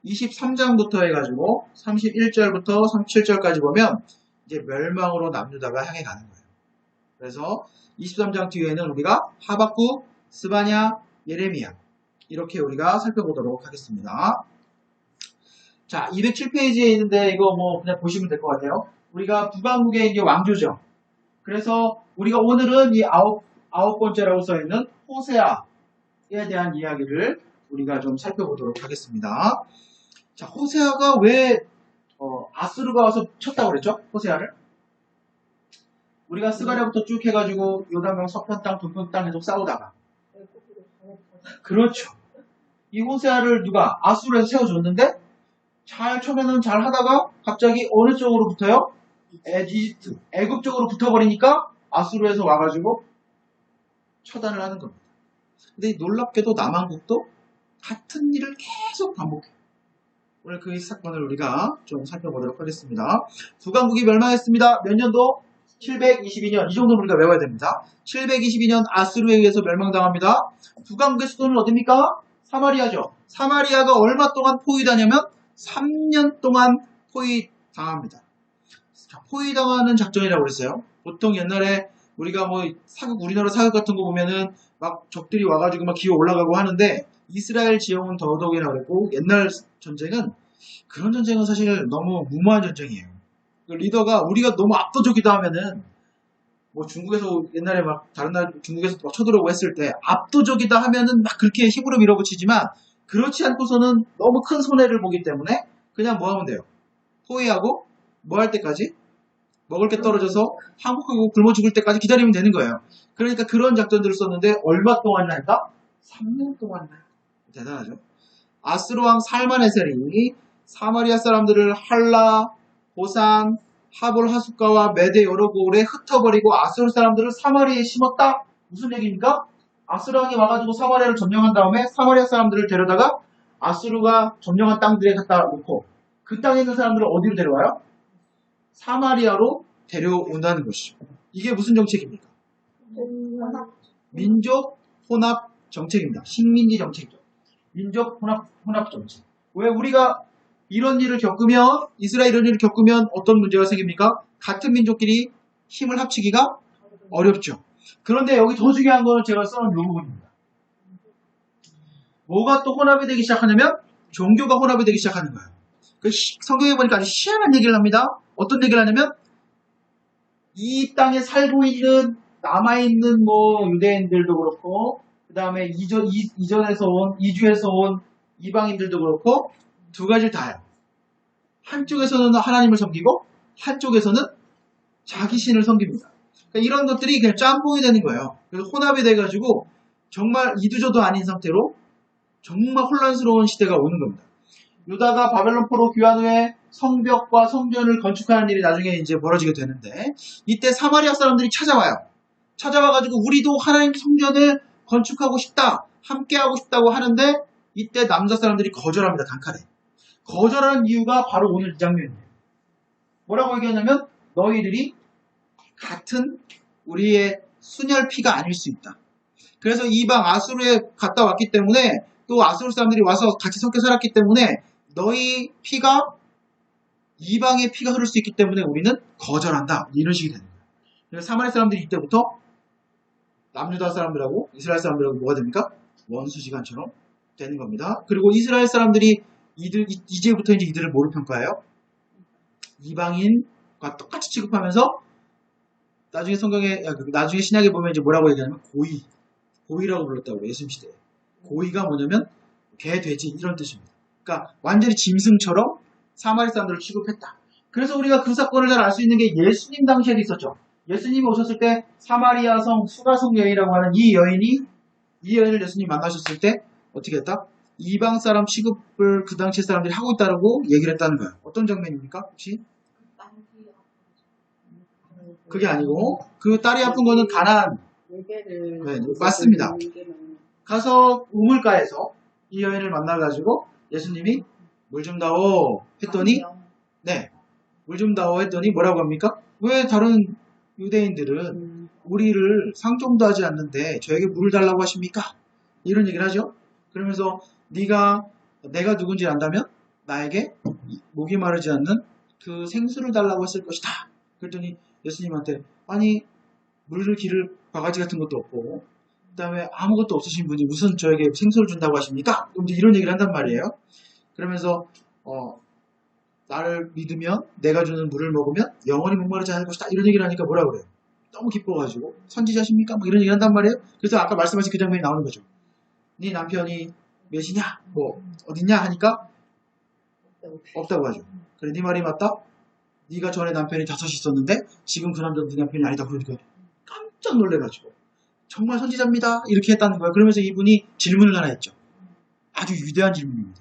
23장부터 해가지고 31절부터 37절까지 보면 이제 멸망으로 남유다가 향해 가는 거예요. 그래서 23장 뒤에는 우리가 하박국, 스바냐, 예레미야 이렇게 우리가 살펴보도록 하겠습니다. 자, 207페이지에 있는데 이거 뭐 그냥 보시면 될 것 같아요. 우리가 북왕국의 이제 왕조죠. 그래서 우리가 오늘은 이 아홉 번째라고 써있는 호세아에 대한 이야기를 우리가 좀 살펴보도록 하겠습니다. 자, 호세아가 왜 아수르가 와서 쳤다고 그랬죠? 호세아를? 우리가 스가랴부터 쭉 해가지고 요단강 서편 땅, 동편 땅 계속 싸우다가 그렇죠. 이 호세아를 누가 아수르에서 세워줬는데 잘 처음에는 잘 하다가 갑자기 어느 쪽으로 붙어요? 이집트, 애굽 쪽으로 붙어버리니까 아수르에서 와가지고 처단을 하는 겁니다. 근데 놀랍게도 남한국도 같은 일을 계속 반복해요. 오늘 그 사건을 우리가 좀 살펴보도록 하겠습니다. 북왕국이 멸망했습니다. 몇 년도? 722년. 이 정도는 우리가 외워야 됩니다. 722년 아수르에 의해서 멸망당합니다. 북왕국의 수도는 어딥니까? 사마리아죠. 사마리아가 얼마 동안 포위당하냐면 3년 동안 포위당합니다. 자, 포위당하는 작전이라고 그랬어요. 보통 옛날에 우리가 뭐 우리나라 사극 같은 거 보면은 막 적들이 와가지고 막 기어 올라가고 하는데 이스라엘 지형은 더더욱이나 그랬고 옛날 전쟁은 그런 전쟁은 사실 너무 무모한 전쟁이에요. 리더가 우리가 너무 압도적이다 하면은 뭐 중국에서 옛날에 막 다른 나라 중국에서 막 쳐들어오고 했을 때 압도적이다 하면은 막 그렇게 힘으로 밀어붙이지만 그렇지 않고서는 너무 큰 손해를 보기 때문에 그냥 뭐 하면 돼요? 포위하고 뭐 할 때까지? 먹을 게 떨어져서 항복하고 굶어 죽을 때까지 기다리면 되는 거예요. 그러니까 그런 작전들을 썼는데 얼마 동안이나 했다? 3년 동안이나. 대단하죠. 아스루 왕 살만에셀이 사마리아 사람들을 할라, 호산, 하볼 하숫가와 메대 여러 고을에 흩어버리고 아스루 사람들을 사마리아에 심었다? 무슨 얘기입니까? 아스루 왕이 와가지고 사마리아를 점령한 다음에 사마리아 사람들을 데려다가 아스루가 점령한 땅들에 갖다 놓고 그 땅에 있는 사람들을 어디로 데려와요? 사마리아로 데려온다는 것이죠. 이게 무슨 정책입니까? 민족 혼합 정책입니다. 식민지 정책이죠. 민족 혼합 정책. 왜 우리가 이런 일을 겪으면 이스라엘 이런 일을 겪으면 어떤 문제가 생깁니까? 같은 민족끼리 힘을 합치기가 어렵죠. 그런데 여기 더 중요한 거는 제가 써놓은 이 부분입니다. 뭐가 또 혼합이 되기 시작하냐면 종교가 혼합이 되기 시작하는 거예요. 성경에 보니까 아주 희한한 얘기를 합니다. 어떤 얘기를 하냐면 이 땅에 살고 있는 남아있는 뭐 유대인들도 그렇고 그 다음에 이주에서 온 이방인들도 그렇고 두 가지를 다 해요. 한쪽에서는 하나님을 섬기고 한쪽에서는 자기 신을 섬깁니다. 그러니까 이런 것들이 그냥 짬뽕이 되는 거예요. 그래서 혼합이 돼가지고 정말 이두저도 아닌 상태로 정말 혼란스러운 시대가 오는 겁니다. 유다가 바벨론 포로 귀환 후에 성벽과 성전을 건축하는 일이 나중에 이제 벌어지게 되는데 이때 사마리아 사람들이 찾아와요. 찾아와가지고 우리도 하나님 성전을 건축하고 싶다, 함께 하고 싶다고 하는데 이때 남자 사람들이 거절합니다. 단칼에. 거절하는 이유가 바로 오늘 이 장면이에요. 뭐라고 얘기하냐면 너희들이 같은 우리의 순혈 피가 아닐 수 있다. 그래서 이방 아수르에 갔다 왔기 때문에 또 아수르 사람들이 와서 같이 섞여 살았기 때문에 너희 피가 이방의 피가 흐를 수 있기 때문에 우리는 거절한다. 이런 식이 되는 거예요. 그래서 사마리아 사람들이 이때부터 남유다 사람들하고 이스라엘 사람들하고 뭐가 됩니까? 원수지간처럼 되는 겁니다. 그리고 이스라엘 사람들이 이제부터 이제 이들을 뭐로 평가해요? 이방인과 똑같이 취급하면서 나중에 신약에 보면 이제 뭐라고 얘기하냐면 고의라고 불렀다고 예수님 시대에. 고의가 뭐냐면 개, 돼지 이런 뜻입니다. 그러니까 완전히 짐승처럼 사마리 사람들을 취급했다. 그래서 우리가 그 사건을 잘 알 수 있는 게 예수님 당시에도 있었죠. 예수님이 오셨을 때 사마리아 성 수가성 여인이라고 하는 이 여인을 예수님 만나셨을 때 어떻게 했다? 이방 사람 취급을 그 당시 사람들이 하고 있다고 얘기를 했다는 거예요. 어떤 장면입니까? 혹시? 그게 아니고 그 딸이 아픈 거는 가나안. 네, 맞습니다. 가서 우물가에서 이 여인을 만나가지고 예수님이 물 좀 다오 했더니 물 좀 다오 했더니 뭐라고 합니까? 왜 다른 유대인들은 우리를 상종도 하지 않는데 저에게 물을 달라고 하십니까? 이런 얘기를 하죠. 그러면서 내가 누군지 안다면 나에게 목이 마르지 않는 그 생수를 달라고 했을 것이다. 그랬더니 예수님한테 아니 물을 기를 바가지 같은 것도 없고 그 다음에 아무것도 없으신 분이 무슨 저에게 생수를 준다고 하십니까? 그럼 이제 이런 얘기를 한단 말이에요. 그러면서 나를 믿으면 내가 주는 물을 먹으면 영원히 목마르지 않을 것이다. 이런 얘기를 하니까 뭐라 그래요? 너무 기뻐가지고 선지자십니까? 뭐 이런 얘기를 한단 말이에요. 그래서 아까 말씀하신 그 장면이 나오는 거죠. 네 남편이 몇이냐? 뭐 어딨냐? 하니까 없다고 하죠. 그래 네 말이 맞다? 네가 전에 남편이 5이 있었는데 지금 그 남자는 네 남편이 아니다. 그러니까 깜짝 놀래가지고 정말 선지자입니다. 이렇게 했다는 거예요. 그러면서 이분이 질문을 하나 했죠. 아주 위대한 질문입니다.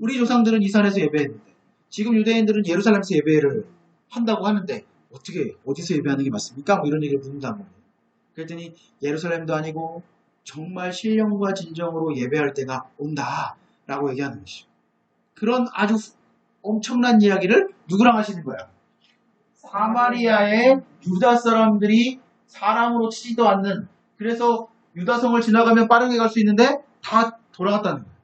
우리 조상들은 이 산에서 예배했는데 지금 유대인들은 예루살렘에서 예배를 한다고 하는데 어떻게 어디서 예배하는 게 맞습니까? 뭐 이런 얘기를 묻는단 말이에요. 그랬더니 예루살렘도 아니고 정말 신령과 진정으로 예배할 때가 온다 라고 얘기하는 것이죠. 그런 아주 엄청난 이야기를 누구랑 하시는 거야? 사마리아의 유다 사람들이 사람으로 치지도 않는, 그래서 유다성을 지나가면 빠르게 갈 수 있는데 다 돌아갔다는 거예요.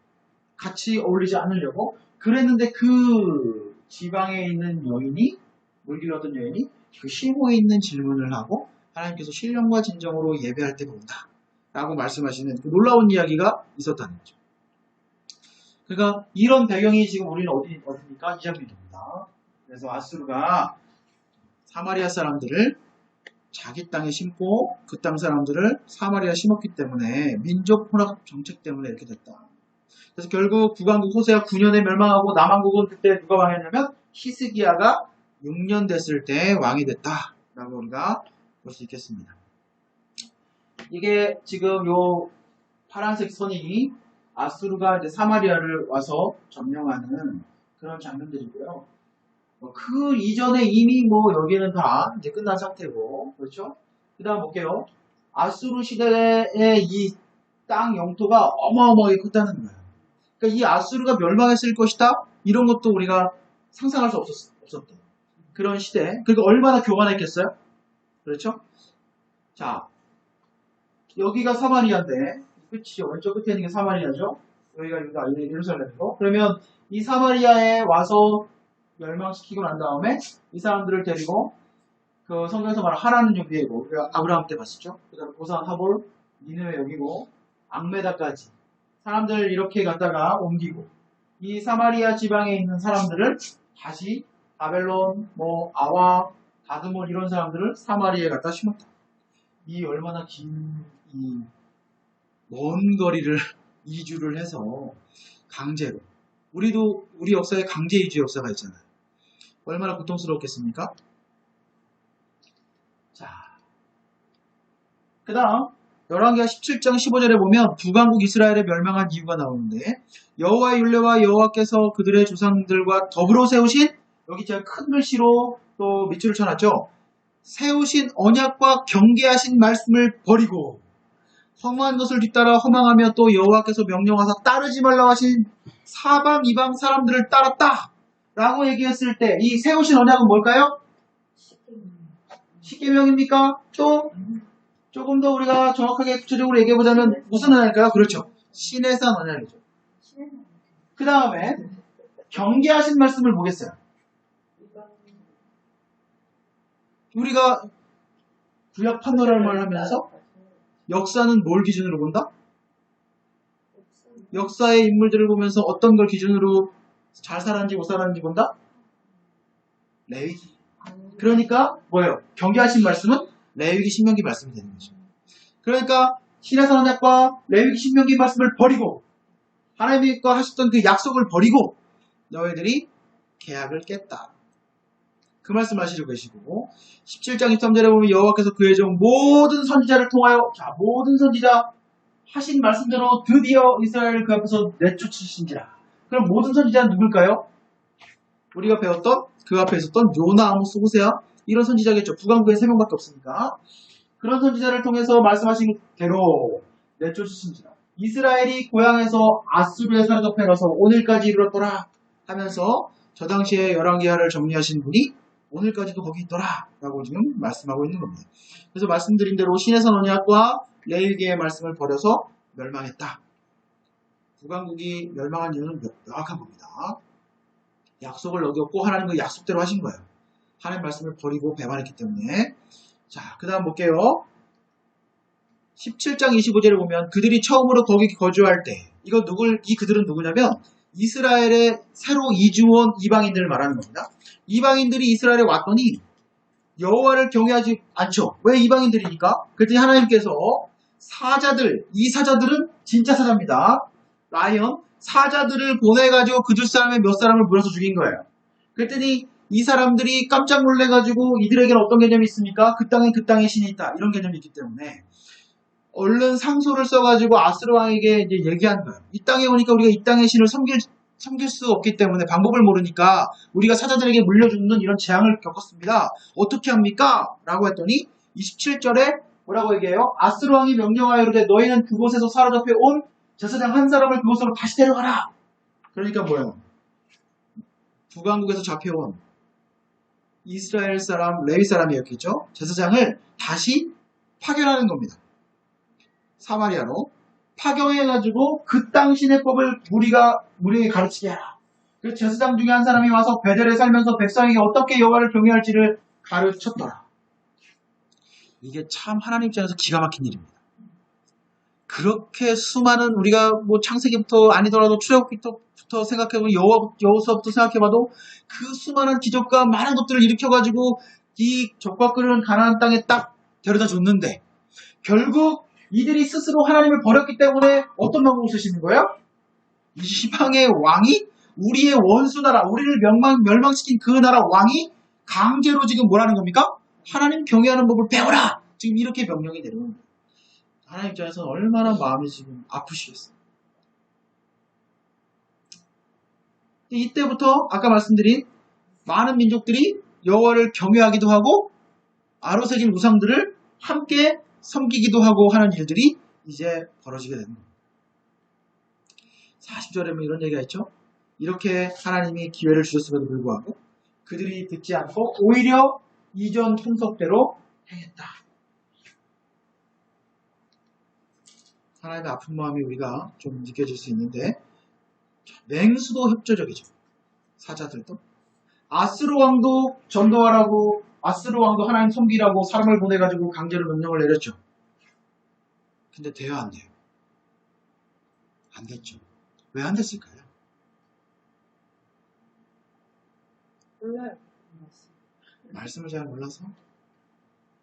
같이 어울리지 않으려고. 그랬는데 그 지방에 있는 여인이, 물길로 어떤 여인이 그 심오에 있는 질문을 하고 하나님께서 신령과 진정으로 예배할 때가 온다 라고 말씀하시는 그 놀라운 이야기가 있었다는 거죠. 그러니까 이런 배경이 지금 우리는 어디입니까? 이장면입니다. 그래서 아수르가 사마리아 사람들을 자기 땅에 심고 그 땅 사람들을 사마리아 심었기 때문에 민족 혼합 정책 때문에 이렇게 됐다. 그래서 결국 북왕국 호세아 9년에 멸망하고 남왕국은 그때 누가 왕했냐면 히스기야가 6년 됐을 때 왕이 됐다라고 우리가 볼 수 있겠습니다. 이게 지금 요 파란색 선이 아수르가 이제 사마리아를 와서 점령하는 그런 장면들이고요. 그 이전에 이미 여기는 다 이제 끝난 상태고, 그렇죠? 그 다음 볼게요. 아수르 시대의 이 땅 영토가 어마어마하게 컸다는 거예요. 그러니까 이 아수르가 멸망했을 것이다? 이런 것도 우리가 상상할 수 없었던 그런 시대. 그러니까 얼마나 교만했겠어요? 그렇죠? 자, 여기가 사마리아인데, 끝이죠. 왼쪽 끝에 있는 게 사마리아죠? 여기가 유다, 예루살렘이고. 그러면 이 사마리아에 와서 멸망시키고 난 다음에 이 사람들을 데리고 그 성경에서 말하는 하라는 여기고 우리가 아브라함 때 봤었죠. 그 다음에 고산, 하볼, 니느웨 여기고 악메다까지 사람들 이렇게 갖다가 옮기고 이 사마리아 지방에 있는 사람들을 다시 바벨론, 아와, 다드몬 이런 사람들을 사마리아에 갖다 심었다. 이 얼마나 긴 먼 거리를 이주를 해서 강제로, 우리도 우리 역사에 강제 이주 역사가 있잖아요. 얼마나 고통스러웠겠습니까? 자, 그 다음 열왕기하 17장 15절에 보면 북왕국 이스라엘의 멸망한 이유가 나오는데 여호와의 율례와 여호와께서 그들의 조상들과 더불어 세우신, 여기 제가 큰 글씨로 또 밑줄을 쳐놨죠. 세우신 언약과 경계하신 말씀을 버리고 험한 것을 뒤따라 허망하며 또 여호와께서 명령하사 따르지 말라고 하신 사방 이방 사람들을 따랐다 라고 얘기했을 때 이 세우신 언약은 뭘까요? 십계명입니까? 또 조금 더 우리가 정확하게 구체적으로 얘기해보자면 무슨 언약일까요? 그렇죠. 시내산 언약이죠. 그 다음에 경계하신 말씀을 보겠어요. 우리가 구약 판노라를 하면서 역사는 뭘 기준으로 본다? 역사의 인물들을 보면서 어떤 걸 기준으로 잘 살았는지 못 살았는지 본다? 레위기. 그러니까 뭐예요? 경계하신 말씀은 레위기 신명기 말씀이 되는 거죠. 그러니까 시내산 언약과 레위기 신명기 말씀을 버리고 하나님과 하셨던 그 약속을 버리고 너희들이 계약을 깼다. 그 말씀 하시려고 계시고 17장 23절에 보면 여호와께서 그의 종 모든 선지자를 통하여, 자, 모든 선지자 하신 말씀대로 드디어 이스라엘을 그 앞에서 내쫓으신지라. 그럼 모든 선지자는 누굴까요? 우리가 배웠던 그 앞에 있었던 요나, 아모스, 호세아 이런 선지자겠죠. 북왕국에 3명밖에 없으니까. 그런 선지자를 통해서 말씀하신 대로 내쫓으신지라. 이스라엘이 고향에서 아수르에 사로잡혀가서 오늘까지 이르렀더라 하면서 저 당시에 열왕기하를 정리하신 분이 오늘까지도 거기 있더라 라고 지금 말씀하고 있는 겁니다. 그래서 말씀드린 대로 시내산 언약과 레위기의 말씀을 버려서 멸망했다. 북왕국이 멸망한 이유는 명확한 겁니다. 약속을 어겼고 하나님 그 약속대로 하신 거예요. 하나님 말씀을 버리고 배반했기 때문에. 자, 그 다음 볼게요. 17장 25절에 보면 그들이 처음으로 거기 거주할 때 이 그들은 누구냐면 이스라엘에 새로 이주온 이방인들을 말하는 겁니다. 이방인들이 이스라엘에 왔더니 여호와를 경외하지 않죠. 왜 이방인들이니까? 그랬더니 하나님께서 이 사자들은 진짜 사자입니다. 라이언 사자들을 보내가지고 그들 사람의 몇 사람을 물어서 죽인 거예요. 그랬더니 이 사람들이 깜짝 놀래가지고 이들에게는 어떤 개념이 있습니까? 그 땅에 그 땅의 신이 있다. 이런 개념이 있기 때문에 얼른 상소를 써가지고 아스로 왕에게 이제 얘기한 거예요. 이 땅에 오니까 우리가 이 땅의 신을 섬길 수 없기 때문에 방법을 모르니까 우리가 사자들에게 물려 죽는 이런 재앙을 겪었습니다. 어떻게 합니까? 라고 했더니 27절에 뭐라고 얘기해요? 아스로 왕이 명령하여 이르되 너희는 그곳에서 사로잡혀 온 제사장 한 사람을 그곳으로 다시 데려가라. 그러니까 뭐예요? 북왕국에서 잡혀온 이스라엘 사람, 레위 사람이었겠죠? 제사장을 다시 파견하는 겁니다. 사마리아로 파견해가지고 그 땅 시내법을 우리에게 가르치게 하라. 그 제사장 중에 한 사람이 와서 베델에 살면서 백성에게 어떻게 여호와를 경외할지를 가르쳤더라. 이게 참 하나님 입장에서 기가 막힌 일입니다. 그렇게 수많은 우리가 뭐 창세기부터 아니더라도 출애굽기부터 생각해보고 여호수아부터 생각해봐도 그 수많은 기적과 많은 것들을 일으켜가지고 이 적과 끓는 가나안 땅에 딱 데려다 줬는데 결국 이들이 스스로 하나님을 버렸기 때문에 어떤 방법을 쓰시는 거예요? 이방의 왕이 우리의 원수 나라, 우리를 멸망시킨 그 나라 왕이 강제로 지금 뭐라는 겁니까? 하나님 경외하는 법을 배워라! 지금 이렇게 명령이 내려오는 거예요. 하나님 입장에서는 얼마나 마음이 지금 아프시겠어요. 이때부터 아까 말씀드린 많은 민족들이 여호와를 경외하기도 하고 아로새긴 우상들을 함께 섬기기도 하고 하는 일들이 이제 벌어지게 됩니다. 40절에 뭐 이런 얘기가 있죠. 이렇게 하나님이 기회를 주셨음에도 불구하고 그들이 듣지 않고 오히려 이전 풍속대로 행했다. 하나님의 아픈 마음이 우리가 좀 느껴질 수 있는데 맹수도 협조적이죠. 사자들도. 아스로 왕도 전도하라고 아스로 왕도 하나님 섬기라고 사람을 보내가지고 강제로 명령을 내렸죠. 근데 돼야 안 돼요. 안 됐죠. 왜 안 됐을까요? 몰라요. 말씀을 잘 몰라서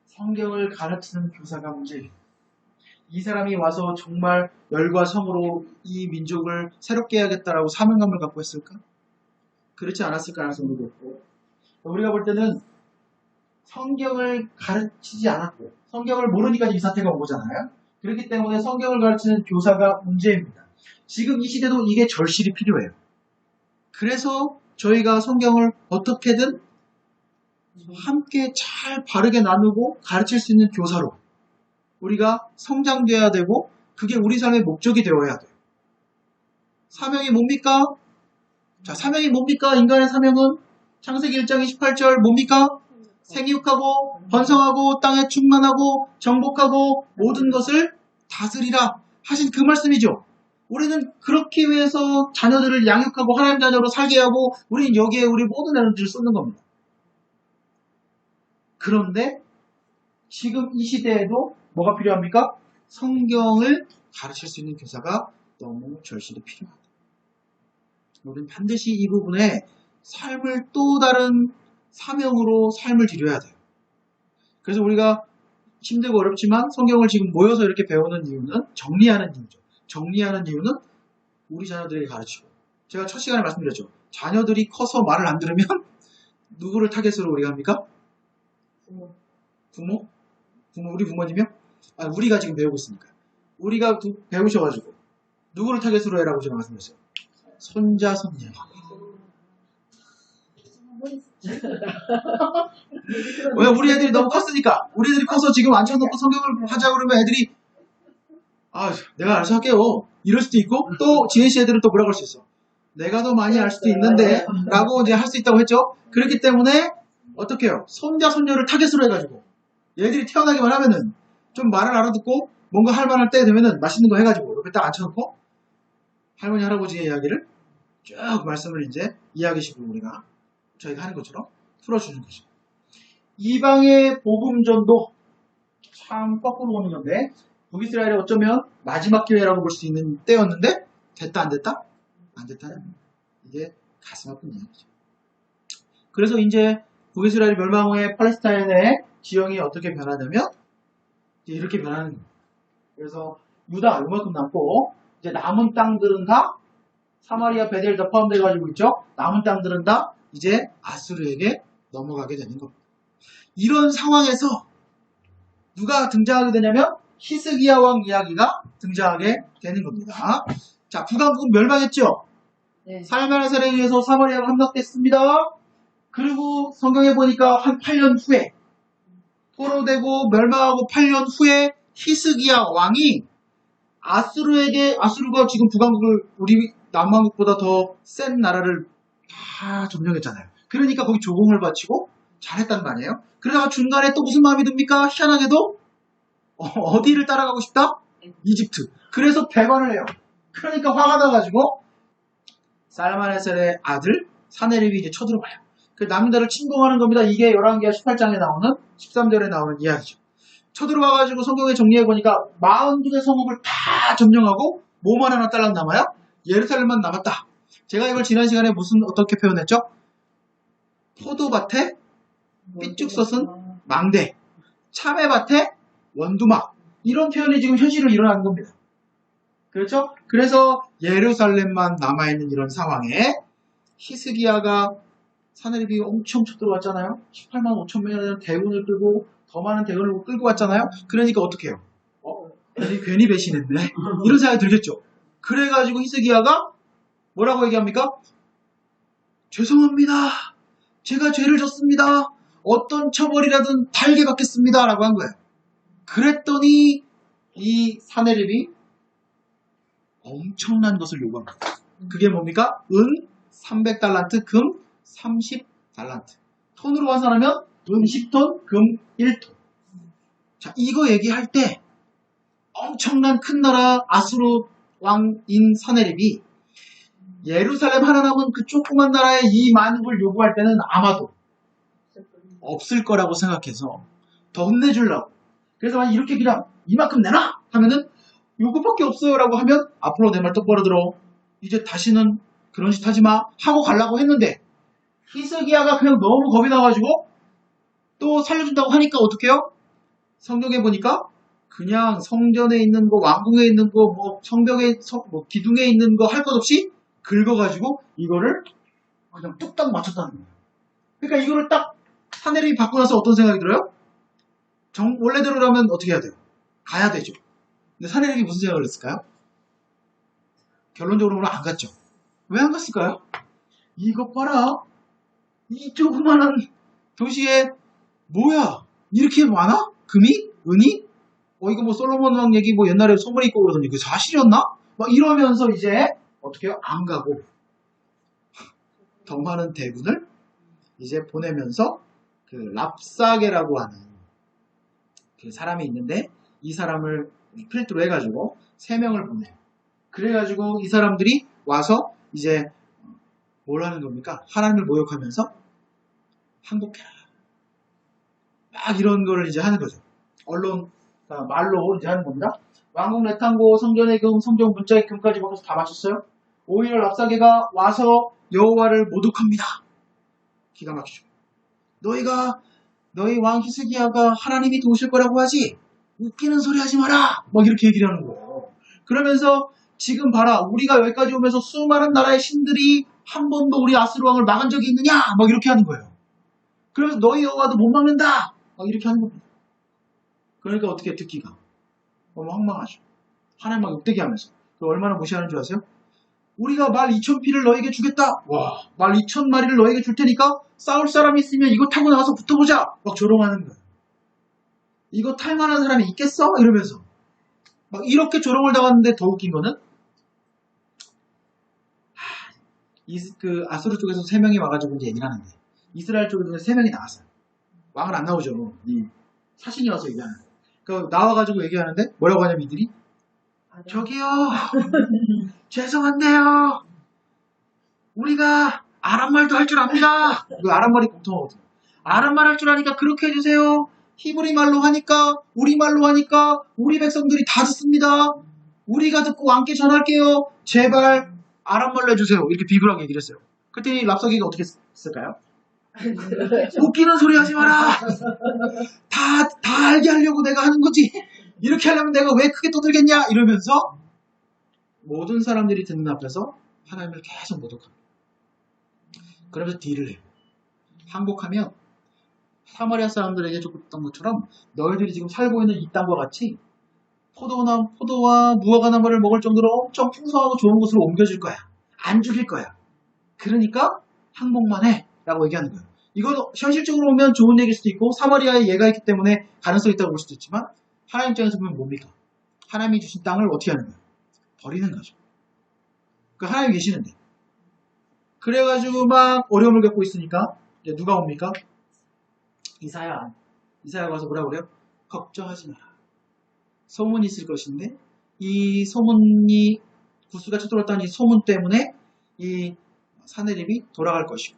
성경을 가르치는 교사가 문제예요. 이 사람이 와서 정말 열과 성으로 이 민족을 새롭게 해야겠다라고 사명감을 갖고 했을까? 그렇지 않았을 가능성도 높고 우리가 볼 때는 성경을 가르치지 않았고 성경을 모르니까 이 사태가 온 거잖아요. 그렇기 때문에 성경을 가르치는 교사가 문제입니다. 지금 이 시대도 이게 절실히 필요해요. 그래서 저희가 성경을 어떻게든 함께 잘 바르게 나누고 가르칠 수 있는 교사로 우리가 성장돼야 되고 그게 우리 삶의 목적이 되어야 돼요. 사명이 뭡니까? 자, 사명이 뭡니까? 인간의 사명은 창세기 1장 28절 뭡니까? 생육하고 번성하고 땅에 충만하고 정복하고 모든 것을 다스리라 하신 그 말씀이죠. 우리는 그렇게 위해서 자녀들을 양육하고 하나님 자녀로 살게 하고 우리는 여기에 우리 모든 에너지를 쏟는 겁니다. 그런데 지금 이 시대에도 뭐가 필요합니까? 성경을 가르칠 수 있는 교사가 너무 절실히 필요하다. 우리는 반드시 이 부분에 삶을 또 다른 사명으로 삶을 드려야 돼요. 그래서 우리가 힘들고 어렵지만 성경을 지금 모여서 이렇게 배우는 이유는 정리하는 이유죠. 정리하는 이유는 우리 자녀들에게 가르치고 제가 첫 시간에 말씀드렸죠. 자녀들이 커서 말을 안 들으면 누구를 타겟으로 우리가 합니까? 부모? 우리 부모님이요? 우리가 지금 배우고 있으니까. 우리가 배우셔가지고 누구를 타겟으로 해라고 제가 말씀드렸어요. 손자, 손녀. 왜 우리 애들이 너무 컸으니까. 우리 애들이 커서 지금 앉혀놓고 성경을 하자 그러면 애들이 내가 알아서 할게요. 이럴 수도 있고 또 지혜씨 애들은 또 뭐라고 할 수 있어. 내가 더 많이 알 수도 있는데 라고 이제 할 수 있다고 했죠. 그렇기 때문에 어떻게 해요? 손자, 손녀를 타겟으로 해가지고 얘들이 태어나기만 하면은 좀 말을 알아듣고 뭔가 할 만할 때 되면은 맛있는 거 해가지고 옆에 딱 앉혀놓고 할머니, 할아버지의 이야기를 쭉 말씀을 이제 이야기식으로 우리가 저희가 하는 것처럼 풀어주는 거죠. 이방의 복음전도 참 거꾸로 오는 건데 북이스라엘이 어쩌면 마지막 기회라고 볼 수 있는 때였는데 됐다 안 됐다? 안 됐다는 이게 가슴 아픈 이야기죠. 그래서 이제 북이스라엘이 멸망 후에 팔레스타인의 지형이 어떻게 변하냐면 이제 이렇게 변하는 거예요. 그래서 유다 요만큼 남고 이제 남은 땅들은 다 사마리아, 베델 다 포함되어 가지고 있죠. 남은 땅들은 다 이제 아수르에게 넘어가게 되는 겁니다. 이런 상황에서 누가 등장하게 되냐면 히스기야 왕 이야기가 등장하게 되는 겁니다. 자, 북왕국은 멸망했죠. 네. 살만하살에 의해서 사마리아가 함락됐습니다. 그리고 성경에 보니까 한 8년 후에 포로되고 멸망하고 8년 후에 히스기야 왕이 아수르가 지금 북왕국을 우리 남왕국보다 더 센 나라를 다 점령했잖아요. 그러니까 거기 조공을 바치고 잘했단 말이에요. 그러다가 중간에 또 무슨 마음이 듭니까? 희한하게도 어디를 따라가고 싶다? 이집트. 그래서 배반을 해요. 그러니까 화가 나가지고 살마네셀의 아들 사네립이 이제 쳐들어가요. 그 남유다를 침공하는 겁니다. 이게 11기하 18장에 나오는 13절에 나오는 이야기죠. 쳐들어가가지고 성경에 정리해보니까 42개 성읍을 다 점령하고 뭐만 하나 딸랑 남아요? 예루살렘만 남았다. 제가 이걸 지난 시간에 어떻게 표현했죠? 포도밭에 삐쭉 솟은 망대, 참외밭에 원두막, 이런 표현이 지금 현실로 일어나는 겁니다. 그렇죠? 그래서 예루살렘만 남아있는 이런 상황에 히스기야가 사네립이 엄청 쳐들어왔잖아요. 18만 5천 명이라는 대군을 끌고 더 많은 대군을 끌고 왔잖아요. 그러니까 어떻게 해요? 괜히 배신했네. 이런 생각이 들겠죠. 그래가지고 히스기야가 뭐라고 얘기합니까? 죄송합니다. 제가 죄를 졌습니다. 어떤 처벌이라든 달게 받겠습니다. 라고 한 거예요. 그랬더니 이 사네립이 엄청난 것을 요구합니다. 그게 뭡니까? 은 300달란트, 금 30달란트. 톤으로 환산하면 은 10톤, 금 1톤. 자, 이거 얘기할 때 엄청난 큰 나라 아수르 왕인 사네립이 예루살렘 하나 남은 그 조그만 나라에 이 만국을 요구할 때는 아마도 없을 거라고 생각해서 더 혼내주려고. 그래서 만약 이렇게 그냥 이만큼 내놔! 하면은 요거밖에 없어요 라고 하면 앞으로 내 말 똑바로 들어. 이제 다시는 그런 짓 하지 마. 하고 가려고 했는데 히스기야가 그냥 너무 겁이 나가지고 또 살려준다고 하니까 어떡해요? 성경에 보니까 그냥 성전에 있는 거, 왕궁에 있는 거, 뭐 성벽에, 뭐 기둥에 있는 거 할 것 없이 긁어가지고 이거를 그냥 뚝딱 맞췄다는 거예요. 그러니까 이거를 딱 사내립이 받고 나서 어떤 생각이 들어요? 원래대로라면 어떻게 해야 돼요? 가야 되죠. 근데 사내립이 무슨 생각을 했을까요? 결론적으로는 안 갔죠. 왜 안 갔을까요? 이것 봐라. 이 조그만한 도시에 뭐야? 이렇게 많아? 금이? 은이? 이거 뭐 솔로몬 왕 얘기 뭐 옛날에 소문이 있고 그러더니 그게 사실이었나? 막 이러면서 이제 어떻게 해요? 안 가고 더 많은 대군을 이제 보내면서 그 랍사게라고 하는 그 사람이 있는데 이 사람을 필두로 해가지고 3명을 보내요. 그래가지고 이 사람들이 와서 이제 뭘 하는 겁니까? 하나님을 모욕하면서 항복해라. 막 이런 거를 이제 하는 거죠. 언론, 말로 이제 하는 겁니다. 왕궁 레탄고 성전의 금, 성전 문자의 금까지 먹어서 다 맞췄어요. 오히려 랍사게가 와서 여호와를 모독합니다. 기가 막히죠. 너희 왕 히스기야가 하나님이 도우실 거라고 하지? 웃기는 소리 하지 마라! 막 이렇게 얘기를 하는 거예요. 그러면서 지금 봐라. 우리가 여기까지 오면서 수많은 나라의 신들이 한 번도 우리 아스루 왕을 막은 적이 있느냐? 막 이렇게 하는 거예요. 그러면서 너희 여호와도 못 막는다! 막 이렇게 하는 겁니다. 그러니까 어떻게 듣기가 너무 황망하죠. 하나님 막 욕되게 하면서. 얼마나 무시하는 줄 아세요? 우리가 말 2,000피를 너에게 주겠다. 와, 말 2,000마리를 너에게 줄 테니까 싸울 사람이 있으면 이거 타고 나와서 붙어보자. 막 조롱하는 거예요. 이거 탈 만한 사람이 있겠어? 이러면서. 막 이렇게 조롱을 당하는데 더 웃긴 거는 그 아수르 쪽에서 3명이 와가지고 이제 얘기를 하는데 이스라엘 쪽에서 3명이 나왔어요. 왕은 안 나오죠. 이 사신이 와서 얘기하는 거예요. 그 나와가지고 얘기하는데 뭐라고 하냐면 이들이 저기요 죄송한데요 우리가 아랍말도 할 줄 압니다. 그 아랍말이 공통어거든요. 아랍말 할 줄 아니까 그렇게 해주세요. 히브리 말로 하니까 우리말로 하니까 우리 백성들이 다 듣습니다. 우리가 듣고 왕께 전할게요. 제발 아람말로 해주세요. 이렇게 비굴하게 얘기를 했어요. 그랬더니 랍사기가 어떻게 했을까요? 웃기는 소리 하지 마라. 다 알게 하려고 내가 하는 거지. 이렇게 하려면 내가 왜 크게 떠들겠냐 이러면서 모든 사람들이 듣는 앞에서 하나님을 계속 모독합니다. 그러면서 딜을 해요. 항복하면 사마리아 사람들에게 줬던 것처럼 너희들이 지금 살고 있는 이 땅과 같이 포도와 무화과나무를 먹을 정도로 엄청 풍성하고 좋은 곳으로 옮겨줄 거야. 안 죽일 거야. 그러니까 항복만 해 라고 얘기하는 거예요. 이건 현실적으로 보면 좋은 얘기일 수도 있고 사마리아에 예가 있기 때문에 가능성이 있다고 볼 수도 있지만 하나님 입장에서 보면 뭡니까? 하나님이 주신 땅을 어떻게 하는 거예요? 버리는 거죠. 그러니까 하나님이 계시는데 그래가지고 막 어려움을 겪고 있으니까 이제 누가 옵니까? 이사야가 와서 뭐라고 그래요? 걱정하지 마라. 소문이 있을 것인데 이 소문이 구스가 쳐들었다는 이 소문 때문에 이 사내립이 돌아갈 것이고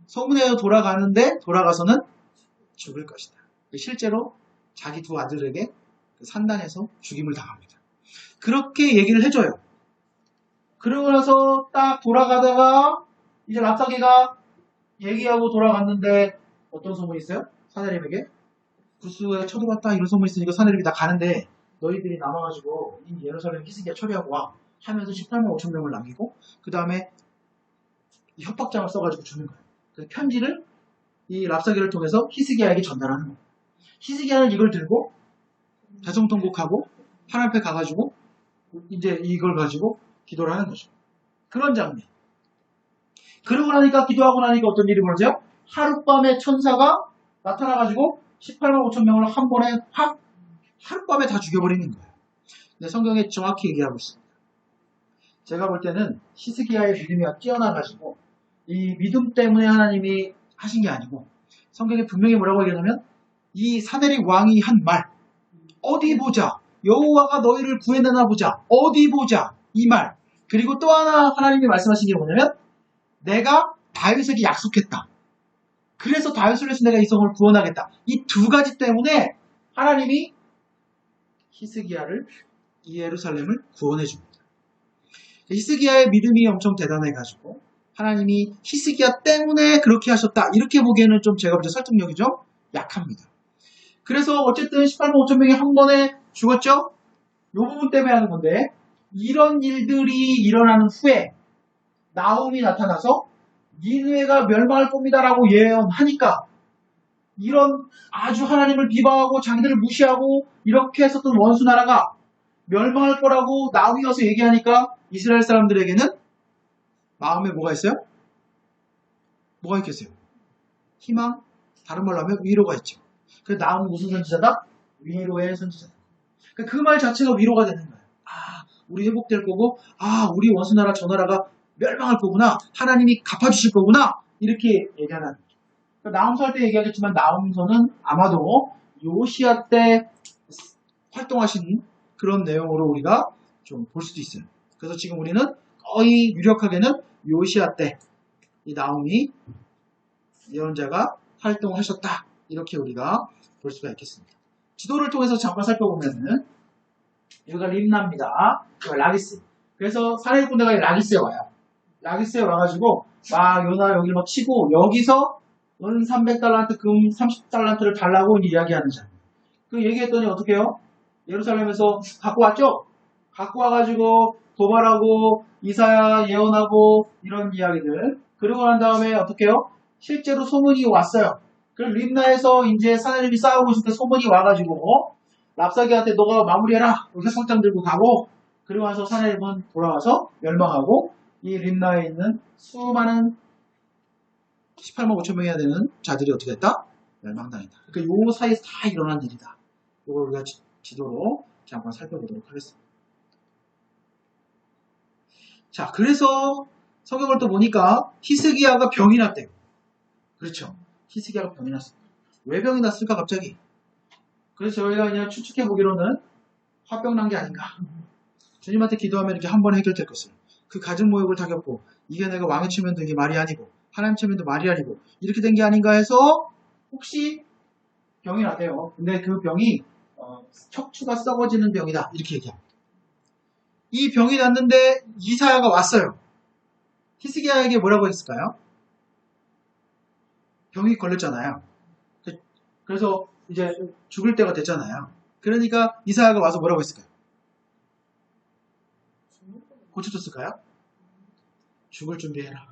소문에 돌아가는데 돌아가서는 죽을 것이다. 실제로 자기 두 아들에게 산단에서 죽임을 당합니다. 그렇게 얘기를 해줘요. 그러고 나서 딱 돌아가다가 이제 랍사기가 얘기하고 돌아갔는데 어떤 소문이 있어요? 사내립에게 구스가 쳐들어왔다 이런 소문이 있으니까 사내립이 다 가는데 너희들이 남아가지고 이 예루살렘 히스기야 처리하고 와 하면서 18만 5천 명을 남기고 그 다음에 협박장을 써가지고 주는 거예요. 그 편지를 이 랍사기를 통해서 히스기야에게 전달하는 거예요. 히스기야는 이걸 들고 대성통곡하고 하나님 앞에 가가지고 이제 이걸 가지고 기도를 하는 거죠. 그런 장면. 그러고 나니까 기도하고 나니까 어떤 일이 벌어져요? 하룻밤에 천사가 나타나가지고 18만 5천 명을 한 번에 하룻밤에 다 죽여버리는 거예요. 근데 성경에 정확히 얘기하고 있습니다. 제가 볼 때는 히스기야의 믿음이 뛰어나가지고 이 믿음 때문에 하나님이 하신 게 아니고 성경에 분명히 뭐라고 얘기하냐면 이 사내립 왕이 한 말 어디 보자 여호와가 너희를 구해내나 보자 어디 보자 이 말 그리고 또 하나 하나님이 말씀하신 게 뭐냐면 내가 다윗에게 약속했다. 그래서 다윗을 위해서 내가 이 성을 구원하겠다. 이 두 가지 때문에 하나님이 히스기야를 이 예루살렘을 구원해 줍니다. 히스기야의 믿음이 엄청 대단해가지고 하나님이 히스기야 때문에 그렇게 하셨다. 이렇게 보기에는 좀 제가 볼 때 설득력이 좀 약합니다. 그래서 어쨌든 18만 5천 명이 한 번에 죽었죠? 이 부분 때문에 하는 건데 이런 일들이 일어나는 후에 나홈이 나타나서 니느웨가 멸망할 겁니다라고 예언하니까 이런 아주 하나님을 비방하고 자기들을 무시하고 이렇게 했었던 원수 나라가 멸망할 거라고 나홈이 와서 얘기하니까 이스라엘 사람들에게는 마음에 뭐가 있어요? 뭐가 있겠어요? 희망? 다른 말로 하면 위로가 있죠. 그래서 나홈은 무슨 선지자다? 위로의 선지자다. 그 말 자체가 위로가 되는 거예요. 아, 우리 회복될 거고, 아, 우리 원수 나라 저 나라가 멸망할 거구나. 하나님이 갚아주실 거구나. 이렇게 얘기하는. 나홈서 할 때 얘기하겠지만 나홈서는 아마도 요시야 때 활동하신 그런 내용으로 우리가 좀 볼 수도 있어요. 그래서 지금 우리는 거의 유력하게는 요시야 때 이 나홈이 예언자가 활동하셨다. 이렇게 우리가 볼 수가 있겠습니다. 지도를 통해서 잠깐 살펴보면은 여기가 림나입니다. 여기가 라기스. 그래서 사내립 군대가 라기스에 와요. 라기스에 와가지고 막 요나 여기를 막 치고 여기서 은 300달란트 금 30달란트를 달라고 이야기하는 자. 그 얘기했더니 어떻게 해요? 예루살렘에서 갖고 왔죠? 갖고 와가지고 도발하고 이사야 예언하고 이런 이야기들. 그러고 난 다음에 어떻게 해요? 실제로 소문이 왔어요. 그럼 림나에서 이제 사내립이 싸우고 있을 때 소문이 와가지고 랍사기한테 너가 마무리해라. 회성장 들고 가고 그리고 나서 사내립은 돌아와서 멸망하고 이 림나에 있는 수많은 18만 5천 명이나 되는 자들이 어떻게 됐다? 멸망당했다. 그러니까 요 사이에서 다 일어난 일이다. 이걸 우리가 지도로 잠깐 살펴보도록 하겠습니다. 자, 그래서 성경을 또 보니까 히스기야가 병이 났대요. 그렇죠. 히스기야가 병이 났습니다. 왜 병이 났을까 갑자기? 그래서 저희가 그냥 추측해 보기로는 화병 난 게 아닌가. 주님한테 기도하면 이렇게 한 번에 해결될 것을. 그 가진 모욕을 다 겪고 이게 내가 왕의 체면도 이게 말이 아니고 하나님 체면도 말이 아니고 이렇게 된 게 아닌가 해서 혹시 병이 났대요. 근데 그 병이 척추가 썩어지는 병이다. 이렇게 얘기합니다. 이 병이 났는데 이사야가 왔어요. 히스기야에게 뭐라고 했을까요? 병이 걸렸잖아요. 그래서 이제 죽을 때가 됐잖아요. 그러니까 이사야가 와서 뭐라고 했을까요? 고쳐줬을까요? 죽을 준비해라.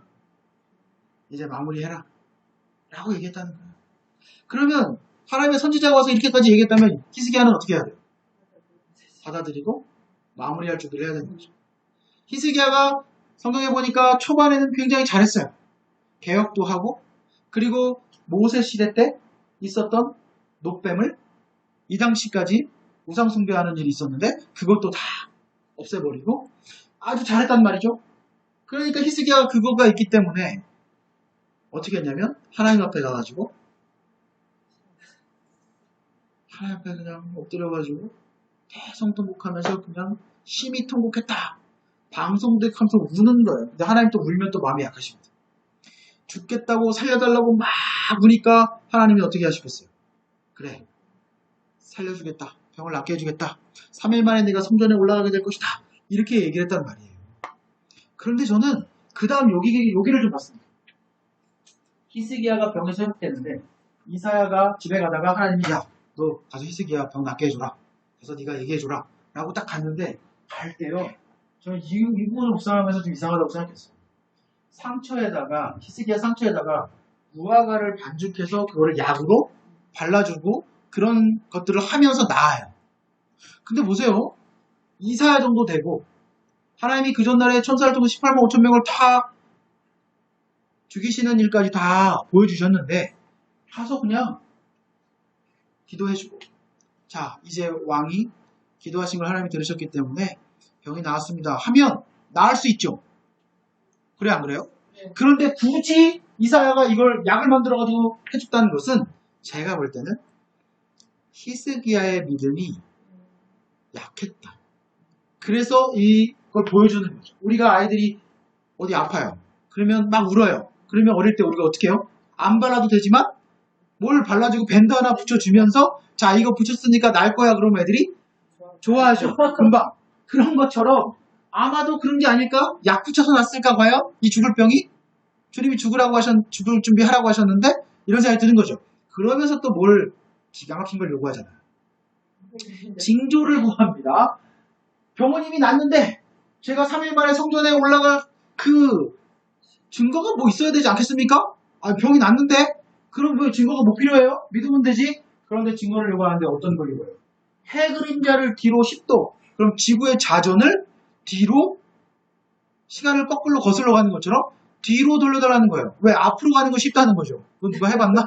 이제 마무리해라. 라고 얘기했다는 거예요. 그러면 하나님의 선지자가 와서 이렇게까지 얘기했다면 히스기야는 어떻게 해야 돼요? 받아들이고 마무리할 준비를 해야 되는 거죠. 히스기야가 성경에 보니까 초반에는 굉장히 잘했어요. 개혁도 하고 그리고 모세 시대 때 있었던 노뱀을 이 당시까지 우상 숭배하는 일이 있었는데 그것도 다 없애버리고 아주 잘했단 말이죠. 그러니까 히스기야가 그거가 있기 때문에 어떻게 했냐면 하나님 앞에 가가지고 하나님 앞에 그냥 엎드려가지고 대성통곡하면서 그냥 심히 통곡했다. 방송대하면서 우는 거예요. 근데 하나님 또 울면 또 마음이 약하십니다. 죽겠다고 살려달라고 막 우니까 하나님이 어떻게 하시겠어요? 그래, 살려주겠다. 병을 낫게 해주겠다. 3일 만에 네가 성전에 올라가게 될 것이다. 이렇게 얘기를 했단 말이에요. 그런데 저는 그 다음 여기를 좀 봤습니다. 히스기야가 병에서 회복됐는데 이사야가 집에 가다가 하나님이 야, 너 가서 히스기야 병 낫게 해줘라. 그래서 네가 얘기해줘라. 라고 딱 갔는데 갈 때요. 저는 이 부분을 묵상하면서 좀 이상하다고 생각했어요. 상처에다가 히스기야 상처에다가 무화과를 반죽해서 그거를 약으로 발라주고 그런 것들을 하면서 나아요. 근데 보세요. 이사야 정도 되고 하나님이 그 전날에 천사를 통해 18만 5천 명을 다 죽이시는 일까지 다 보여주셨는데 가서 그냥 기도해주고 자 이제 왕이 기도하신 걸 하나님이 들으셨기 때문에 병이 나았습니다 하면 나을 수 있죠. 그래 안 그래요? 네. 그런데 굳이 이사야가 이걸 약을 만들어가지고 해줬다는 것은 제가 볼 때는 히스기야의 믿음이 약했다. 그래서 이걸 보여주는 거죠. 우리가 아이들이 어디 아파요. 그러면 막 울어요. 그러면 어릴 때 우리가 어떻게 해요? 안 발라도 되지만 뭘 발라주고 밴드 하나 붙여주면서 자 이거 붙였으니까 날 거야 그러면 애들이 좋아하죠. 금방. 그런 것처럼 아마도 그런 게 아닐까? 약 붙여서 났을까 봐요? 이 죽을 병이? 주님이 죽을 준비하라고 하셨는데 이런 생각이 드는 거죠. 그러면서 또 뭘 기가 막힌 걸 요구하잖아요. 징조를 구합니다. 병원님이 났는데 제가 3일 만에 성전에 올라갈 그 증거가 뭐 있어야 되지 않겠습니까? 아, 병이 났는데? 그럼 왜 증거가 뭐 필요해요? 믿으면 되지? 그런데 증거를 요구하는데 어떤 걸 요구해요? 해 그림자를 뒤로 10도. 그럼 지구의 자전을 뒤로 시간을 거꾸로 거슬러 가는 것처럼 뒤로 돌려달라는 거예요. 왜? 앞으로 가는 거 쉽다는 거죠. 그건 누가 해봤나?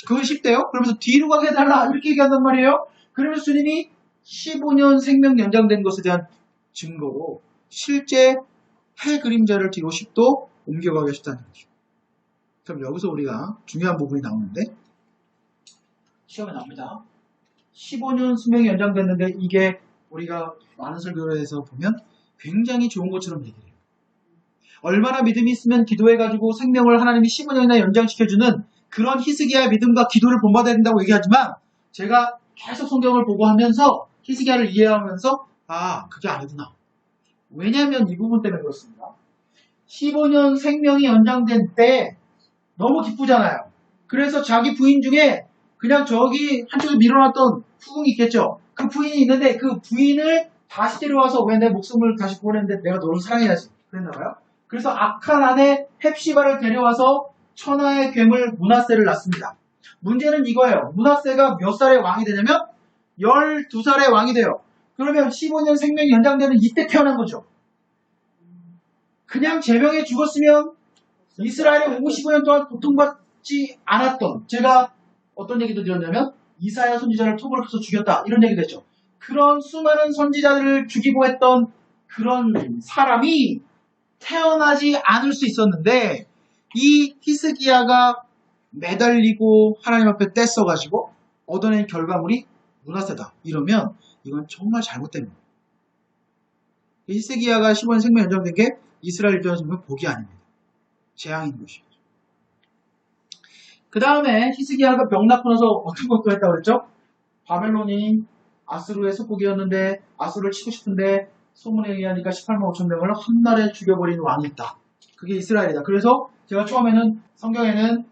그건 쉽대요? 그러면서 뒤로 가게 해달라. 이렇게 얘기한단 말이에요. 그러면서 주님이 15년 생명 연장된 것에 대한 증거로 실제 해 그림자를 뒤로 10도 옮겨가게 하셨다는 거죠. 그럼 여기서 우리가 중요한 부분이 나오는데 시험에 나옵니다. 15년 수명이 연장됐는데 이게 우리가 많은 설교에서 보면 굉장히 좋은 것처럼 얘기해요. 얼마나 믿음이 있으면 기도해가지고 생명을 하나님이 15년이나 연장시켜주는 그런 히스기야의 믿음과 기도를 본받아야 된다고 얘기하지만 제가 계속 성경을 보고 하면서 히스기야를 이해하면서 아 그게 아니구나. 왜냐하면 이 부분 때문에 그렇습니다. 15년 생명이 연장된 때 너무 기쁘잖아요. 그래서 자기 부인 중에 그냥 저기 한쪽에 밀어놨던 후궁이 있겠죠. 그 부인이 있는데 그 부인을 다시 데려와서 왜 내 목숨을 다시 구원했는데 내가 너를 사랑해야지. 그랬나봐요. 그래서 악한 아내 헵시바를 데려와서 천하의 괴물 므낫세를 낳습니다. 문제는 이거예요. 므낫세가 몇 살의 왕이 되냐면 12살의 왕이 돼요. 그러면 15년 생명이 연장되는 이때 태어난 거죠. 그냥 제명에 죽었으면 이스라엘이 55년 동안 고통받지 않았던 제가 어떤 얘기도 드렸냐면 이사야 선지자를 톱으로 켜서 죽였다 이런 얘기도 했죠. 그런 수많은 선지자들을 죽이고 했던 그런 사람이 태어나지 않을 수 있었는데 이 히스기야가 매달리고 하나님 앞에 떼써가지고 얻어낸 결과물이 므낫세다 이러면 이건 정말 잘못된 거예요. 히스기야가 15년 생명 연장된 게 이스라엘 입장에서 보면 복이 아닙니다. 재앙인 것이죠. 그 다음에 히스기야가 병 낳고 나서 어떤 것도 했다고 그랬죠? 바벨론이 아수르의 속국이었는데 아수르를 치고 싶은데 소문에 의하니까 18만 5천 명을 한날에 죽여버린 왕이 있다. 그게 이스라엘이다. 그래서 제가 처음에는 성경에는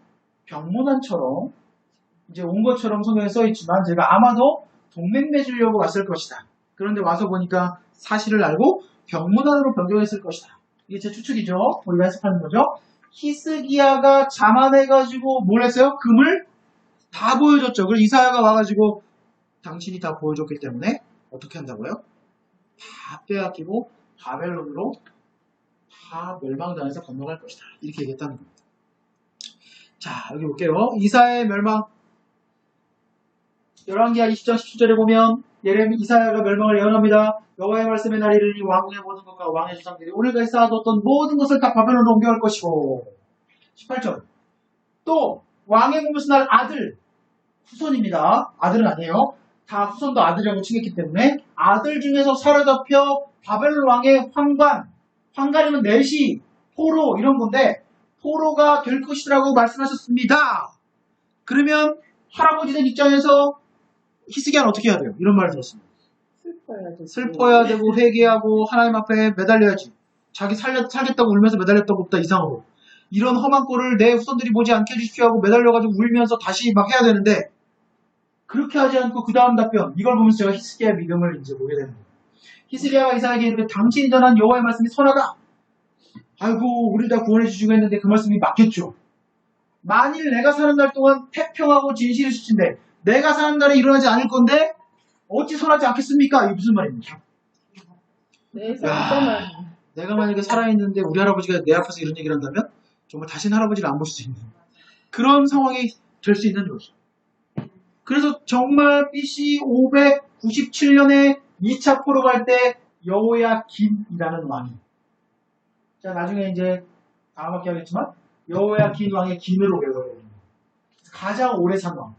병문안처럼 이제 온 것처럼 성경에 써있지만 제가 아마도 동맹 맺으려고 왔을 것이다. 그런데 와서 보니까 사실을 알고 병문안으로 변경했을 것이다. 이게 제 추측이죠. 우리가 해석하는 거죠. 히스기야가 자만해가지고 뭘 했어요? 금을 다 보여줬죠. 그래서 이사야가 와가지고 당신이 다 보여줬기 때문에 어떻게 한다고요? 다 빼앗기고 바벨론으로 다 멸망당해서 건너갈 것이다. 이렇게 얘기했다는 겁니다. 자, 여기 볼게요. 이사야의 멸망. 11기하 20장 17절에 보면 이사야가 멸망을 예언합니다. 여호와의 말씀의 날이 이르니 왕궁의 모든 것과 왕의 주상들이 오늘까지 쌓아뒀던 모든 것을 다 바벨론으로 옮겨갈 것이고 18절 또 왕의 공무수 날 아들 후손입니다. 아들은 아니에요. 다 후손도 아들이라고 칭했기 때문에 아들 중에서 사로잡혀 바벨론 왕의 황관이면 내시, 포로 이런 건데 포로가 될 것이라고 말씀하셨습니다. 그러면 할아버지 된 입장에서 히스기야는 어떻게 해야 돼요? 이런 말을 들었습니다. 슬퍼야 되고 회개하고 하나님 앞에 매달려야지. 자기 살겠다고 울면서 매달렸다고 없다 이상으로. 이런 험한 꼴을 내 후손들이 보지 않게 해주십시오 하고 매달려가지고 울면서 다시 막 해야 되는데 그렇게 하지 않고 그 다음 답변 이걸 보면서 제가 히스기야의 믿음을 이제 보게 되는 거예요. 히스기야가 이사야에게 이르되 당신이 전한 여호와의 말씀이 선하다. 아이고 우리 다 구원해 주시고 했는데 그 말씀이 맞겠죠. 만일 내가 사는 날 동안 태평하고 진실이 수친데 내가 사는 날에 일어나지 않을 건데 어찌 선하지 않겠습니까? 이게 무슨 말입니까? 내가 만약에 살아있는데 우리 할아버지가 내 앞에서 이런 얘기를 한다면 정말 다시는 할아버지를 안 볼 수 있는 그런 상황이 될 수 있는 거죠. 그래서 정말 BC 597년에 2차 포로 갈 때 여호야긴이라는 왕이 자 나중에 이제 다음 학기 하겠지만 여호야긴 왕의 긴으로 외워요. 가장 오래 산 왕.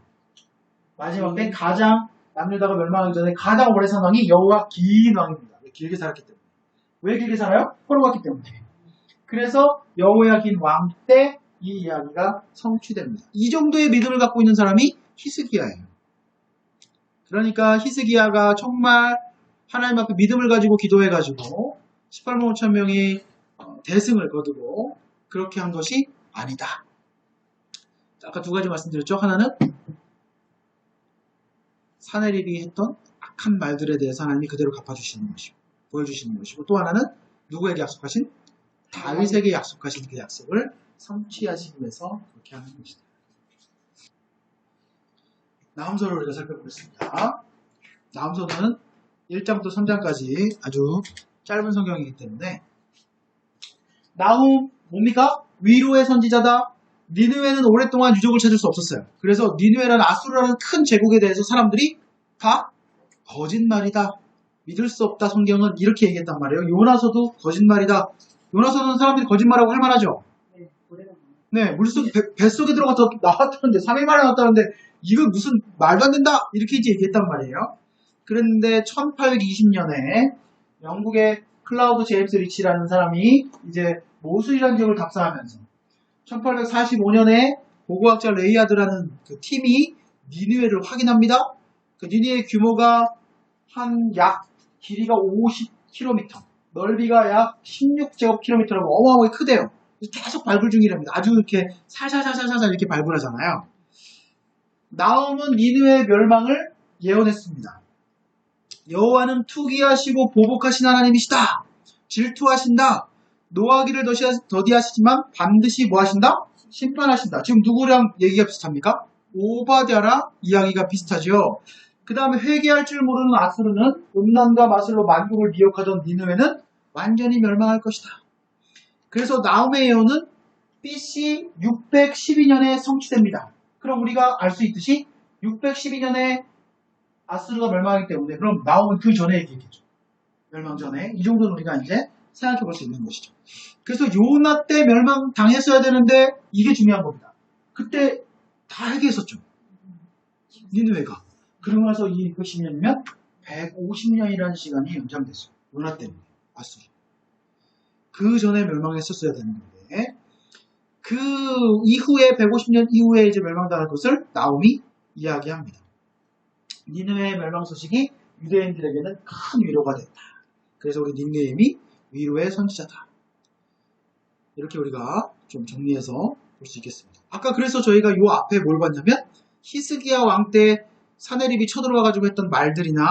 마지막 때 가장 남유다가 멸망하기 전에 가장 오래 산 왕이 여호야긴 왕입니다. 길게 살았기 때문에. 왜 길게 살아요? 포로 갔기 때문에. 그래서 여호야긴 왕 때 이 이야기가 성취됩니다. 이 정도의 믿음을 갖고 있는 사람이 히스기야예요. 그러니까 히스기야가 정말 하나님 앞에 믿음을 가지고 기도해가지고 18만 5천 명이 대승을 거두고 그렇게 한 것이 아니다. 아까 두 가지 말씀드렸죠. 하나는 사내립이 했던 악한 말들에 대해서 하나님이 그대로 갚아주시는 것이고 보여주시는 것이고 또 하나는 누구에게 약속하신? 다윗에게 약속하신 그 약속을 성취하시기 위해서 그렇게 하는 것이다. 나훔서를 우리가 살펴보겠습니다. 나훔서는 1장부터 3장까지 아주 짧은 성경이기 때문에 나훔 뭡니까? 위로의 선지자다. 니느웨는 오랫동안 유적을 찾을 수 없었어요. 그래서 니느웨라는 아수르라는 큰 제국에 대해서 사람들이 다 거짓말이다. 믿을 수 없다. 성경은 이렇게 얘기했단 말이에요. 요나서도 거짓말이다. 요나서는 사람들이 거짓말하고 할 만하죠. 네, 물속 뱃속에 들어가서 나왔다는데 3일 만에 나왔다는데 이거 무슨 말도 안 된다. 이렇게 이제 얘기했단 말이에요. 그런데 1820년에 영국의 클라우드 제임스 리치라는 사람이 이제 모술이라는 지역을 답사하면서 1845년에 고고학자 레이아드라는 그 팀이 니느웨를 확인합니다. 그 니느웨의 규모가 약 길이가 50km, 넓이가 약 16제곱킬로미터라고 어마어마하게 크대요. 계속 발굴 중이랍니다. 아주 이렇게 살살살살살 이렇게 발굴하잖아요. 나훔은 니느웨의 멸망을 예언했습니다. 여호와는 투기하시고 보복하신 하나님이시다. 질투하신다. 노하기를 더디하시지만 반드시 뭐 하신다? 심판하신다. 지금 누구랑 얘기가 비슷합니까? 오바댜랑 이야기가 비슷하죠. 그 다음에 회개할 줄 모르는 아수르는 음란과 마술로 만국을 미혹하던 니느웨는 완전히 멸망할 것이다. 그래서 나훔의 예언은 BC 612년에 성취됩니다. 그럼 우리가 알 수 있듯이 612년에 아수르가 멸망하기 때문에 그럼 나훔은 그 전에 얘기했겠죠. 멸망 전에. 이 정도는 우리가 이제 생각해 볼 수 있는 것이죠. 그래서 요나 때 멸망 당했어야 되는데 이게 중요한 겁니다. 그때 다 회개했었죠. 니느웨가. 그러고 나서 이 610년이면 150년이라는 시간이 연장됐어요. 요나 때문에. 아수르. 그 전에 멸망했었어야 되는 건데 그 이후에 150년 이후에 이제 멸망당할 것을 나움이 이야기합니다. 니느웨의 멸망 소식이 유대인들에게는 큰 위로가 됐다. 그래서 우리 닉네임이 위로의 선지자다. 이렇게 우리가 좀 정리해서 볼 수 있겠습니다. 아까 그래서 저희가 요 앞에 뭘 봤냐면 히스기야 왕 때 사네립이 쳐들어와가지고 했던 말들이나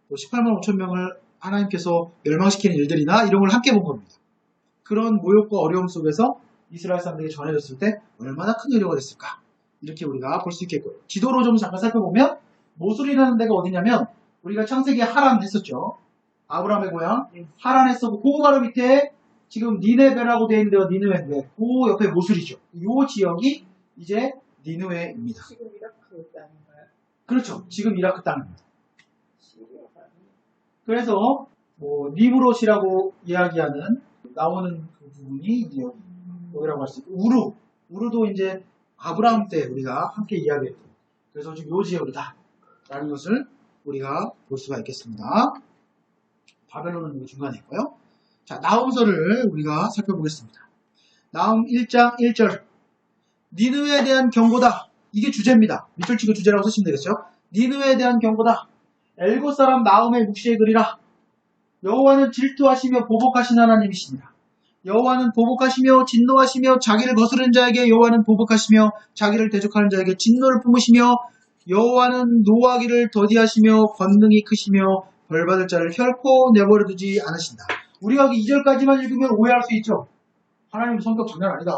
또 18만 5천 명을 하나님께서 멸망시키는 일들이나 이런 걸 함께 본 겁니다. 그런 모욕과 어려움 속에서 이스라엘 사람들에게 전해졌을 때 얼마나 큰 위로가 됐을까? 이렇게 우리가 볼 수 있겠고요. 지도로 좀 잠깐 살펴보면 모술이라는 데가 어디냐면 우리가 창세기 하란 했었죠. 아브라함의 고향 하란 했었고 그 바로 밑에 지금 니네베라고 되어 있는 데가 니느웨인데 그 옆에 모술이죠. 이 지역이 이제 니느웨입니다. 지금 이라크 땅인가요? 그렇죠. 지금 이라크 땅입니다. 시리아가 아니에요. 그래서 뭐 니브롯이라고 이야기하는 나오는 그 부분이 이제 뭐라고 할 수 있고 우르도 이제 아브라함 때 우리가 함께 이야기했고 그래서 지금 요 지역이다 라는 것을 우리가 볼 수가 있겠습니다. 바벨론은 여기 중간에 있고요. 자, 나움서를 우리가 살펴보겠습니다. 나움 1장 1절 니느웨에 대한 경고다. 이게 주제입니다. 밑줄 치고 주제라고 쓰시면 되겠죠. 니느웨에 대한 경고다. 엘고 사람 나움의 묵시에 그리라. 여호와는 질투하시며 보복하신 하나님이시니라. 여호와는 보복하시며 진노하시며 자기를 거스르는 자에게 여호와는 보복하시며 자기를 대적하는 자에게 진노를 품으시며 여호와는 노하기를 더디하시며 권능이 크시며 벌받을 자를 결코 내버려 두지 않으신다. 우리가 여기 2절까지만 읽으면 오해할 수 있죠. 하나님 성격 장난 아니다.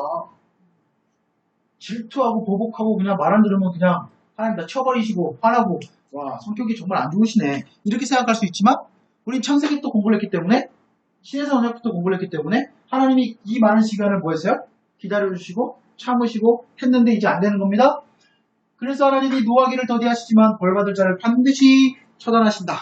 질투하고 보복하고 그냥 말 안 들으면 그냥 하나님 다 쳐버리시고 화나고 와 성격이 정말 안 좋으시네. 이렇게 생각할 수 있지만 우린 창세기 또 공부를 했기 때문에 신해서 언약부터 공부를 했기 때문에 하나님이 이 많은 시간을 뭐 했어요? 기다려주시고 참으시고 했는데 이제 안 되는 겁니다. 그래서 하나님이 노하기를 더디하시지만 벌받을 자를 반드시 처단하신다.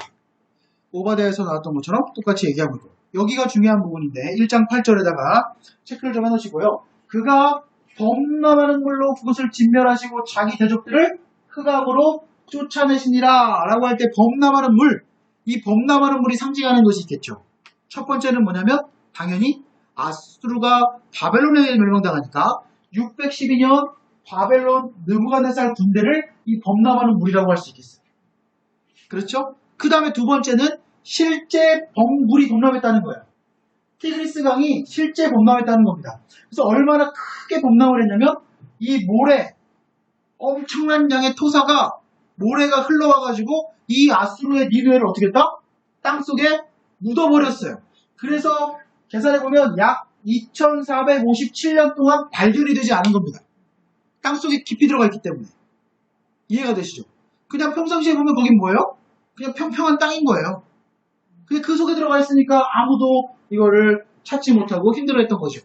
오바댜에서 나왔던 것처럼 똑같이 얘기하고 있고 여기가 중요한 부분인데 1장 8절에다가 체크를 좀 해놓으시고요. 그가 범람하는 물로 그것을 진멸하시고 자기 대적들을 흑암으로 쫓아내시니라 라고 할 때 범람하는 물, 이 범람하는 물이 상징하는 것이 있겠죠. 첫 번째는 뭐냐면 당연히 아수르가 바벨론에 멸망당하니까 612년 바벨론 느부갓네살 군대를 이 범람하는 물이라고 할 수 있겠어요. 그렇죠? 그 다음에 두 번째는 실제 물이 범람했다는 거예요. 티그리스 강이 실제 범람했다는 겁니다. 그래서 얼마나 크게 범람을 했냐면 이 모래, 엄청난 양의 토사가 모래가 흘러와가지고 이 아수르의 니느웨를 어떻게 했다? 땅속에 묻어버렸어요. 그래서 계산해보면 약 2457년 동안 발견이 되지 않은 겁니다. 땅속에 깊이 들어가 있기 때문에. 이해가 되시죠? 그냥 평상시에 보면 거긴 뭐예요? 그냥 평평한 땅인 거예요. 근데 그 속에 들어가 있으니까 아무도 이거를 찾지 못하고 힘들어했던 거죠.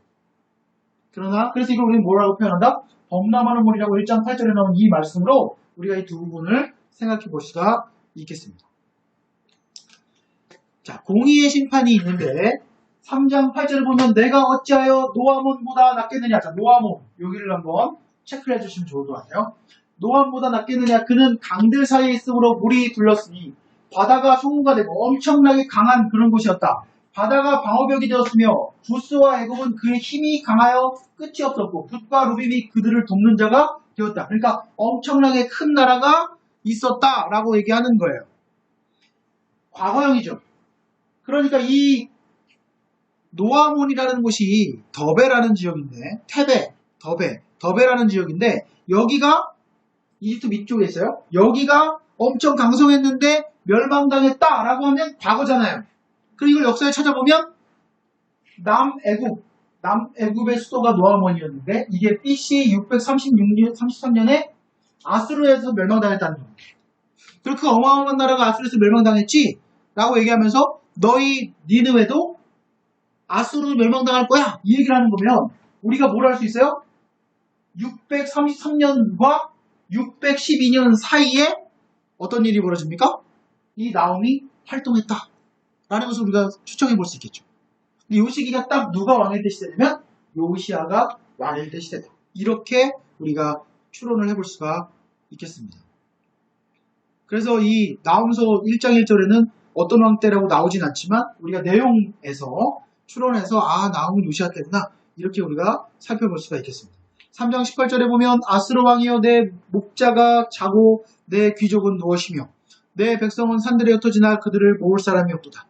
그러나 그래서 이걸 우리는 뭐라고 표현한다? 범람하는 물이라고 1장 8절에 나온 이 말씀으로 우리가 이 두 부분을 생각해 볼 수가 있겠습니다. 자, 공의의 심판이 있는데 3장 8절을 보면 내가 어찌하여 노아몬보다 낫겠느냐. 자, 노아몬 여기를 한번 체크를 해주시면 좋을 것 같아요. 노아몬보다 낫겠느냐. 그는 강들 사이에 있으므로 물이 둘렀으니 바다가 성문가 되고 엄청나게 강한 그런 곳이었다. 바다가 방어벽이 되었으며 구스와 애굽은 그의 힘이 강하여 끝이 없었고 붓과 루빔이 그들을 돕는 자가 되었다. 그러니까 엄청나게 큰 나라가 있었다라고 얘기하는 거예요. 과거형이죠. 그러니까 이 노아몬이라는 곳이 더베라는 지역인데 더베라는 지역인데 여기가 이집트 밑쪽에 있어요. 여기가 엄청 강성했는데 멸망당했다라고 하면 과거잖아요. 그리고 이걸 역사에 찾아보면 남애굽의 수도가 노아몬이었는데 이게 BC 633년에 아수르에서 멸망당했다는 겁니다. 그리고 그 어마어마한 나라가 아수르에서 멸망당했지 라고 얘기하면서 너희 니느웨도 아수르 멸망당할 거야 이 얘기를 하는 거면 우리가 뭘 할 수 있어요? 633년과 612년 사이에 어떤 일이 벌어집니까? 이 나움이 활동했다 라는 것을 우리가 추정해 볼 수 있겠죠. 근데 이 시기가 딱 누가 왕일 때 시대냐면 요시아가 왕일 때 시대다. 이렇게 우리가 추론을 해볼 수가 있겠습니다. 그래서 이 나움서 1장 1절에는 어떤 왕 때라고 나오진 않지만 우리가 내용에서 추론해서 아 나움은 요시아 때구나 이렇게 우리가 살펴볼 수가 있겠습니다. 3장 18절에 보면 아수르 왕이여 내 목자가 자고 내 귀족은 누워시며 내 백성은 산들에 흩어지나 그들을 모을 사람이 없도다.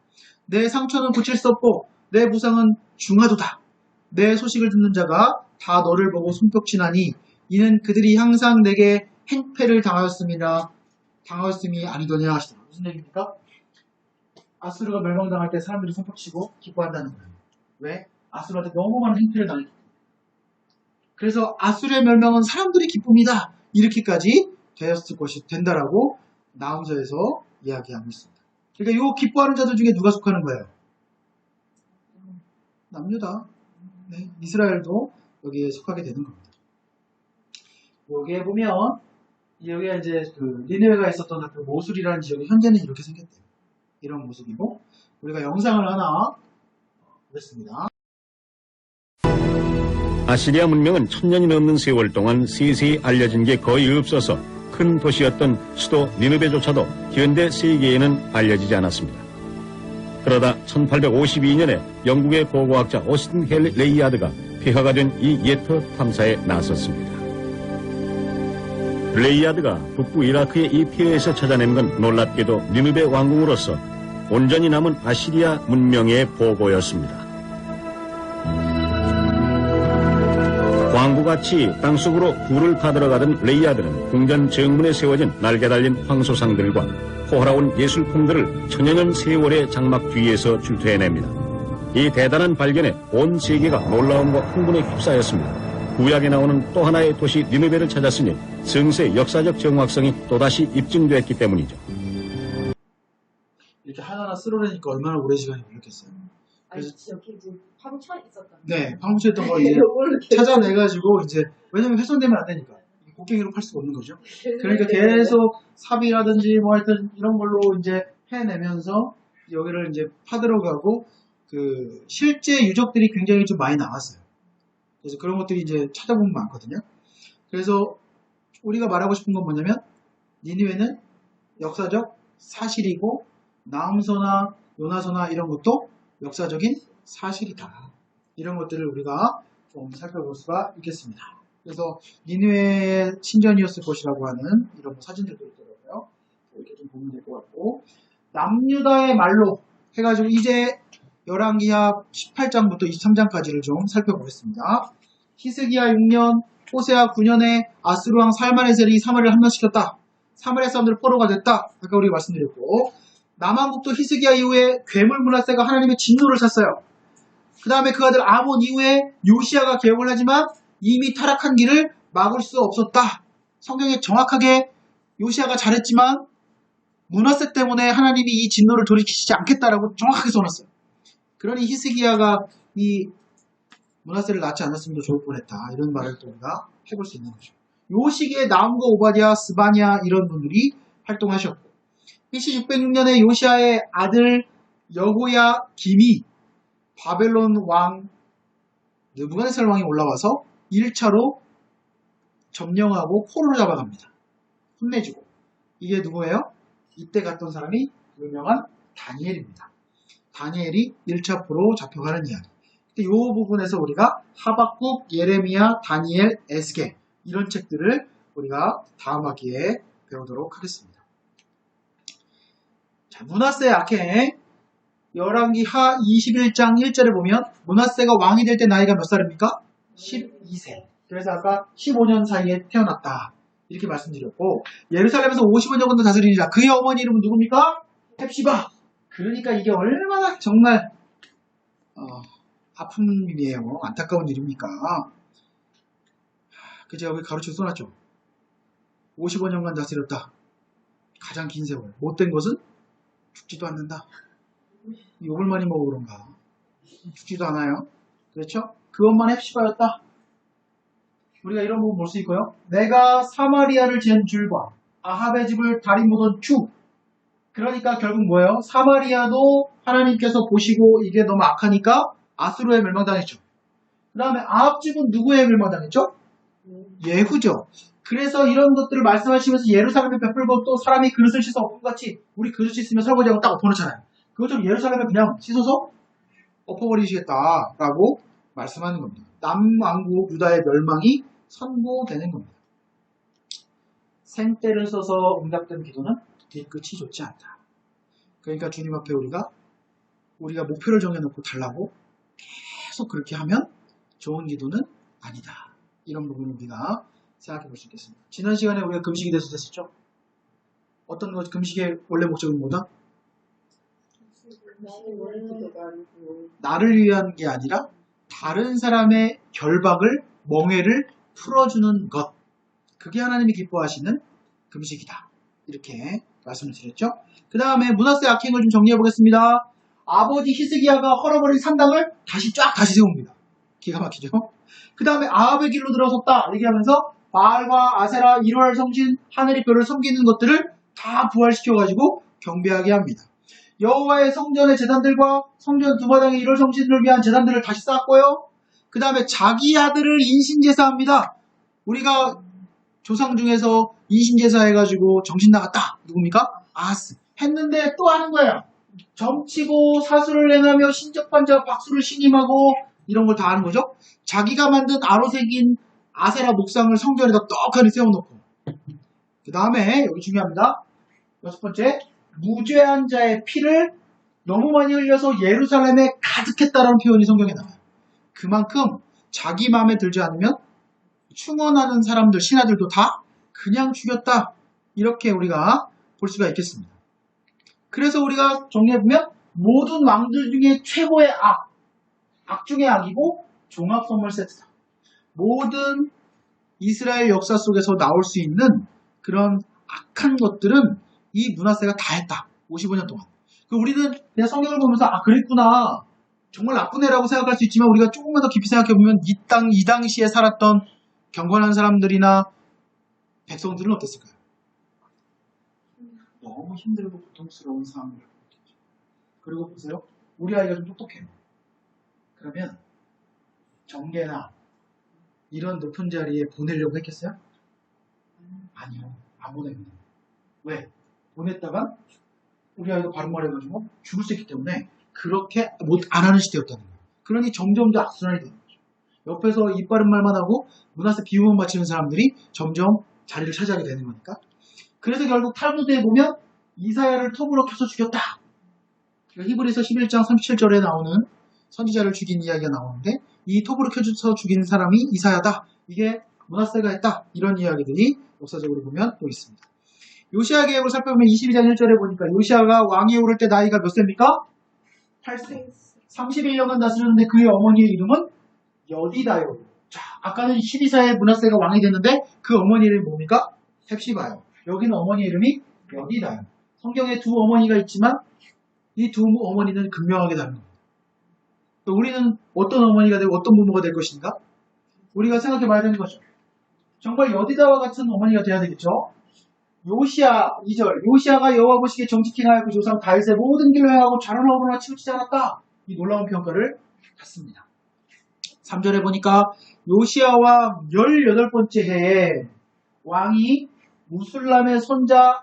내 상처는 고칠 수 없고 내 부상은 중하도다. 내 소식을 듣는 자가 다 너를 보고 손뼉치나니 이는 그들이 항상 내게 행패를 당하였음이 아니더냐 하시더라. 무슨 얘기입니까? 아수르가 멸망당할 때 사람들이 손뼉치고 기뻐한다는 거예요. 왜? 아수르한테 너무 많은 행패를 당했기 때문에. 그래서 아수르의 멸망은 사람들의 기쁨이다. 이렇게까지 되었을 것이 된다라고 나음서에서 이야기하고 있습니다. 그러니까 이 기뻐하는 자들 중에 누가 속하는 거예요? 남유다. 네, 이스라엘도 여기에 속하게 되는 겁니다. 여기에 보면 여기에 이제 그 니느웨가 있었던 그 모술이라는 지역이 현재는 이렇게 생겼대요. 이런 모습이고 우리가 영상을 하나 보겠습니다. 아시리아 문명은 천년이 넘는 세월 동안 세세히 알려진 게 거의 없어서 큰 도시였던 수도 니느베조차도 현대 세계에는 알려지지 않았습니다. 그러다 1852년에 영국의 고고학자 오스틴 헬 레이아드가 폐허가 된 이 예터 탐사에 나섰습니다. 레이아드가 북부 이라크의 이 폐허에서 찾아낸 건 놀랍게도 니느베 왕궁으로서 온전히 남은 아시리아 문명의 보고였습니다. 광부같이 땅속으로 굴을 파들어가던 레이아드는 궁전 정문에 세워진 날개 달린 황소상들과 호화로운 예술품들을 천여년 세월의 장막 뒤에서 출토해냅니다. 이 대단한 발견에 온 세계가 놀라움과 흥분에 휩싸였습니다. 구약에 나오는 또 하나의 도시 니느베를 찾았으니 성서의 역사적 정확성이 또다시 입증됐기 때문이죠. 이렇게 하나하나 쓸어내니까 얼마나 오래 시간이 걸렸겠어요. 아니 여기 이제 방천 있었던. 네, 방문했던 거 이제 찾아내가지고 이제 왜냐면 훼손되면 안 되니까 곡괭이로 팔 수가 없는 거죠. 그러니까 계속 삽이라든지 뭐 하여튼 이런 걸로 이제 해내면서 여기를 이제 파들어가고 그 실제 유적들이 굉장히 좀 많이 나왔어요. 그래서 그런 것들이 이제 찾아보면 많거든요. 그래서 우리가 말하고 싶은 건 뭐냐면 니느웨는 역사적 사실이고 나음서나 요나서나 이런 것도 역사적인 사실이다. 이런 것들을 우리가 좀 살펴볼 수가 있겠습니다. 그래서 니느웨의 신전이었을 것이라고 하는 이런 사진들도 있더라고요. 이렇게 좀 보면 될 것 같고 남유다의 말로 해가지고 이제 열왕기하 18장부터 23장까지를 좀 살펴보겠습니다. 히스기야 6년, 호세아 9년에 아스루 왕 살마네셀이 사마리아를 함락시켰다. 사마리아 사람들 포로가 됐다. 아까 우리가 말씀드렸고 남한국도 히스기야 이후에 괴물 므낫세가 하나님의 진노를 샀어요. 그 다음에 그 아들 아몬 이후에 요시야가 개혁을 하지만 이미 타락한 길을 막을 수 없었다. 성경에 정확하게 요시야가 잘했지만 므낫세 때문에 하나님이 이 진노를 돌이키시지 않겠다라고 정확하게 써놨어요. 그러니 히스기야가 이 므낫세를 낳지 않았으면 더 좋을 뻔했다. 이런 말을 또 우리가 해볼 수 있는 거죠. 요 시기에 나움과 오바댜, 스바냐 이런 분들이 활동하셨고 BC 606년에 요시아의 아들 여호야 김이 바벨론 왕 느부갓네살 왕이 올라와서 1차로 점령하고 포로로 잡아갑니다. 혼내주고. 이게 누구예요? 이때 갔던 사람이 유명한 다니엘입니다. 다니엘이 1차 포로 잡혀가는 이야기. 이 부분에서 우리가 하박국, 예레미야, 다니엘, 에스겔 이런 책들을 우리가 다음 학기에 배우도록 하겠습니다. 자, 므낫세의 악행 열왕기 하 21장 1절에 보면 므낫세가 왕이 될 때 나이가 몇 살입니까? 12세. 그래서 아까 15년 사이에 태어났다. 이렇게 말씀드렸고 예루살렘에서 55년 정도 다스리니라. 그의 어머니 이름은 누굽니까? 헵시바. 그러니까 이게 얼마나 정말 아픈 일이에요. 안타까운 일입니까? 그 제가 여기 가로치고 써놨죠. 55년간 다스렸다. 가장 긴 세월. 못된 것은 죽지도 않는다. 욕을 많이 먹어 그런가. 죽지도 않아요. 그렇죠? 그것만 헵시바였다. 우리가 이런 부분 볼 수 있고요. 내가 사마리아를 지은 줄과 아합의 집을 다리 묻은 추. 그러니까 결국 뭐예요? 사마리아도 하나님께서 보시고 이게 너무 악하니까 아수르에 멸망당했죠. 그 다음에 아합 집은 누구에 멸망당했죠? 예후죠. 그래서 이런 것들을 말씀하시면서 예루살렘에 베풀고 또 사람이 그릇을 씻어 엎고같이 우리 그릇 씻으면 설거지하고 딱 엎어놓잖아요. 그것처럼 예루살렘에 그냥 씻어서 엎어버리시겠다라고 말씀하는 겁니다. 남왕국 유다의 멸망이 선고되는 겁니다. 생떼를 써서 응답된 기도는 뒤끝이 좋지 않다. 그러니까 주님 앞에 우리가 목표를 정해놓고 달라고 계속 그렇게 하면 좋은 기도는 아니다. 이런 부분을 우리가 생각해 볼 수 있겠습니다. 지난 시간에 우리가 금식에 대해서 했었죠? 어떤 것, 금식의 원래 목적은 뭐다? 나를 위한 게 아니라 다른 사람의 결박을, 멍해를 풀어주는 것. 그게 하나님이 기뻐하시는 금식이다. 이렇게 말씀을 드렸죠. 그 다음에 므낫세 악행을 좀 정리해 보겠습니다. 아버지 히스기야가 헐어버린 산당을 다시 세웁니다. 기가 막히죠. 그 다음에 아합의 길로 들어섰다 얘기하면서 바알과 아세라, 이로할 성신, 하늘의 별을 섬기는 것들을 다 부활시켜가지고 경배하게 합니다. 여호와의 성전의 제단들과 성전 두 마당의 1월 성신을 위한 제단들을 다시 쌓았고요. 그 다음에 자기 아들을 인신제사합니다. 우리가 조상 중에서 인신제사 해가지고 정신 나갔다. 누굽니까? 아하스. 했는데 또 하는 거예요. 점치고 사수를 행하며 신접한 박수를 신임하고 이런 걸 다 하는 거죠. 자기가 만든 아로색인 아세라 목상을 성전에다 떡하니 세워놓고. 그 다음에 여기 중요합니다. 6번째, 무죄한 자의 피를 너무 많이 흘려서 예루살렘에 가득했다라는 표현이 성경에 나와요. 그만큼 자기 마음에 들지 않으면 충원하는 사람들, 신하들도 다 그냥 죽였다. 이렇게 우리가 볼 수가 있겠습니다. 그래서 우리가 정리해보면 모든 왕들 중에 최고의 악 중의 악이고 종합선물 세트다. 모든 이스라엘 역사 속에서 나올 수 있는 그런 악한 것들은 이 므낫세가 다 했다. 55년 동안. 우리는 그냥 성경을 보면서 그랬구나. 정말 나쁜 애라고 생각할 수 있지만 우리가 조금만 더 깊이 생각해보면 이 당시에 살았던 경건한 사람들이나 백성들은 어땠을까요? 너무 힘들고 고통스러운 상황을 겪고 있겠죠. 그리고 보세요. 우리 아이가 좀 똑똑해요. 그러면 정계나 이런 높은 자리에 보내려고 했겠어요? 아니요. 안 보내거든요. 왜? 보냈다가 우리 아이가 바른 말 해가지고 죽을 수 있기 때문에 그렇게 안 하는 시대였다는 거예요. 그러니 점점 더 악순환이 되는 거죠. 옆에서 입 바른 말만 하고 므낫세 비유만 바치는 사람들이 점점 자리를 차지하게 되는 거니까. 그래서 결국 탈무드에 보면 이사야를 톱으로 켜서 죽였다. 히브리서 11장 37절에 나오는 선지자를 죽인 이야기가 나오는데 이 톱으로 켜서 죽인 사람이 이사야다. 이게 므낫세가 했다. 이런 이야기들이 역사적으로 보면 또 있습니다. 요시야 계획을 살펴보면 22장 1절에 보니까 요시야가 왕위에 오를 때 나이가 몇 세입니까? 8세. 31년간 다스렸는데 그의 어머니의 이름은 여디다요. 자, 아까는 12사에 므낫세가 왕이 됐는데 그 어머니 이름이 뭡니까? 헵시바요. 여기는 어머니 이름이 여디다요. 성경에 두 어머니가 있지만 이 두 어머니는 극명하게 다른 겁니다. 우리는 어떤 어머니가 되고 어떤 부모가 될 것인가? 우리가 생각해 봐야 되는 거죠. 정말 여디다와 같은 어머니가 돼야 되겠죠. 요시야 2절. 요시야가 여호와 보시기에 정직히 하여 그 조상 다윗의 모든 길로 행하고 잘한 어머니와 치우치지 않았다. 이 놀라운 평가를 받습니다. 3절에 보니까 요시야와 18번째 해에 왕이 무술람의 손자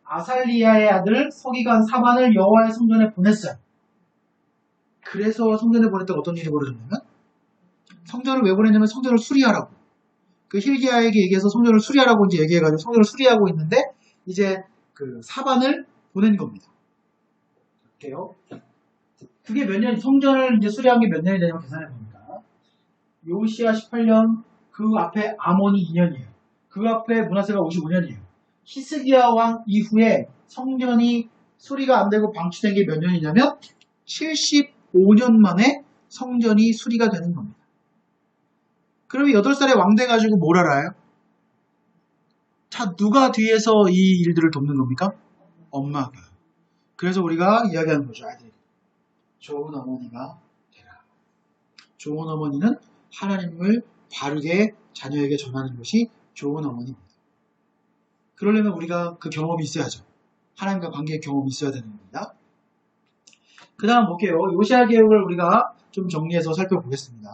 아살리야의 아들 서기관 사반을 여호와의 성전에 보냈어요. 그래서 성전에 보냈다가 어떤 일이 벌어졌냐면 성전을 왜 보냈냐면 성전을 수리하라고. 그 힐기야에게 얘기해서 성전을 수리하라고 이제 얘기해가지고 성전을 수리하고 있는데 이제 그 사반을 보낸 겁니다. 볼게요. 그게 몇 년, 성전을 이제 수리한 게 몇 년이 되냐면 계산해 보니까 요시야 18년, 그 앞에 아몬이 2년이에요. 그 앞에 므낫세가 55년이에요. 히스기야 왕 이후에 성전이 수리가 안 되고 방치된 게 몇 년이냐면 75년 만에 성전이 수리가 되는 겁니다. 그러면 8살에 왕 돼가지고 뭘 알아요? 자, 누가 뒤에서 이 일들을 돕는 겁니까? 엄마가. 그래서 우리가 이야기하는 거죠. 아이들이. 좋은 어머니가 되라. 좋은 어머니는 하나님을 바르게 자녀에게 전하는 것이 좋은 어머니입니다. 그러려면 우리가 그 경험이 있어야죠. 하나님과 관계의 경험이 있어야 되는 겁니다. 그 다음 볼게요. 요시야 계획을 우리가 좀 정리해서 살펴보겠습니다.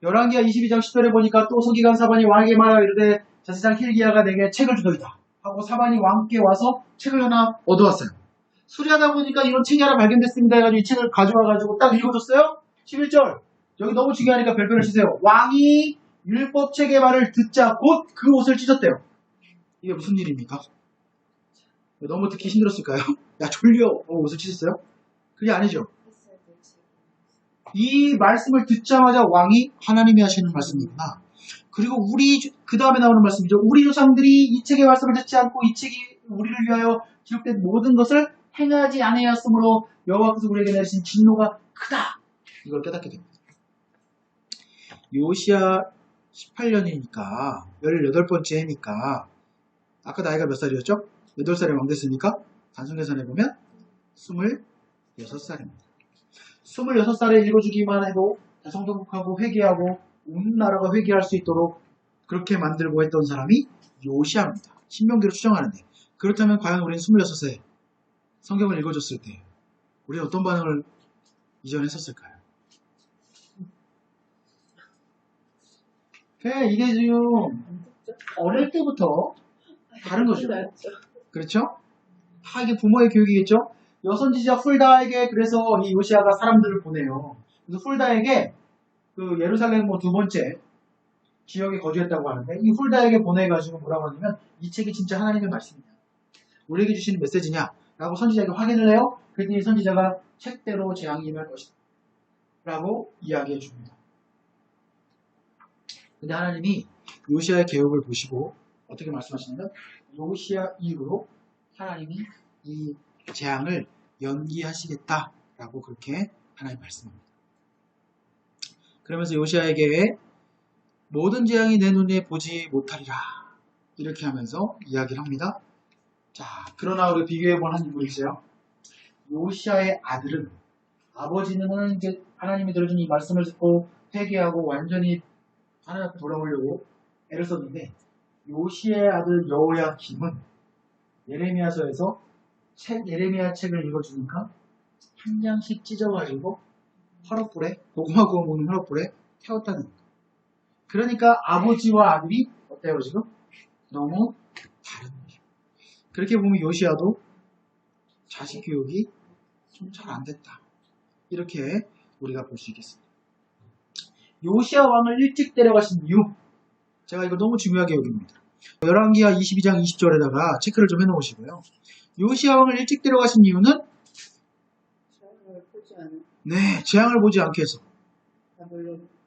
열왕기하 22장 10절에 보니까 또 서기관 사반이 왕에게 말하여 이르되 제사장 힐기야가 내게 책을 주더이다 하고 사반이 왕께 와서 책을 하나 얻어왔어요. 수리하다 보니까 이런 책이 하나 발견됐습니다 해가지고 이 책을 가져와가지고 딱 읽어줬어요. 11절. 여기 너무 중요하니까 별표를 치세요. 왕이 율법책의 말을 듣자 곧 그 옷을 찢었대요. 이게 무슨 일입니까? 너무 듣기 힘들었을까요? 야 졸려. 옷을 찢었어요? 그게 아니죠. 이 말씀을 듣자마자 왕이 하나님이 하시는 말씀이구나. 그리고 그 다음에 나오는 말씀이죠. 우리 조상들이 이 책의 말씀을 듣지 않고 이 책이 우리를 위하여 기록된 모든 것을 행하지 아니하였으므로 여호와께서 우리에게 내리신 진노가 크다. 이걸 깨닫게 됩니다. 요시야 18년이니까 18번째 해니까 아까 나이가 몇 살이었죠? 8살에 왕 됐으니까 단순 계산해보면 26살입니다. 26살에 읽어주기만 해도 대성통곡하고 회개하고 온 나라가 회개할 수 있도록 그렇게 만들고 했던 사람이 요시야입니다. 신명기로 추정하는데 그렇다면 과연 우리는 26세 성경을 읽어줬을 때 우리는 어떤 반응을 이전에 했었을까요? 이게 지금 어릴 때부터 다른 거죠. 그렇죠? 이게 부모의 교육이겠죠? 여선지자 훌다에게 그래서 이 요시야가 사람들을 보내요. 그래서 훌다에게 그 예루살렘 두 번째 지역에 거주했다고 하는데 이 훌다에게 보내가지고 뭐라고 하냐면 이 책이 진짜 하나님의 말씀이냐 우리에게 주시는 메시지냐 라고 선지자에게 확인을 해요. 그랬더니 선지자가 책대로 재앙이 임할 것이다 라고 이야기해 줍니다. 근데 하나님이 요시야의 계획을 보시고 어떻게 말씀하시냐면 요시야 이후로 하나님이 이 재앙을 연기하시겠다라고 그렇게 하나님 말씀합니다. 그러면서 요시야에게 모든 재앙이 내 눈에 보지 못하리라 이렇게 하면서 이야기를 합니다. 자, 그러나 우리 비교해본 한 인물이 있어요. 요시야의 아들은 아버지는 이제 하나님이 들어준 이 말씀을 듣고 회개하고 완전히 하나님 앞에 돌아오려고 애를 썼는데 요시야의 아들 여호야김은 예레미야서에서 예레미야 책을 읽어주니까 한 장씩 찢어가지고 화롯불에 고구마 구워 먹는 화롯불에 태웠다는 거예요. 그러니까 아버지와 아들이 어때요 지금? 너무 다른 거죠. 그렇게 보면 요시야도 자식 교육이 좀 잘 안 됐다. 이렇게 우리가 볼 수 있겠습니다. 요시야 왕을 일찍 데려가신 이유 제가 이거 너무 중요하게 여깁니다. 열왕기하 22장 20절에다가 체크를 좀 해놓으시고요. 요시야 왕을 일찍 데려가신 이유는 네, 재앙을 보지 않게 해서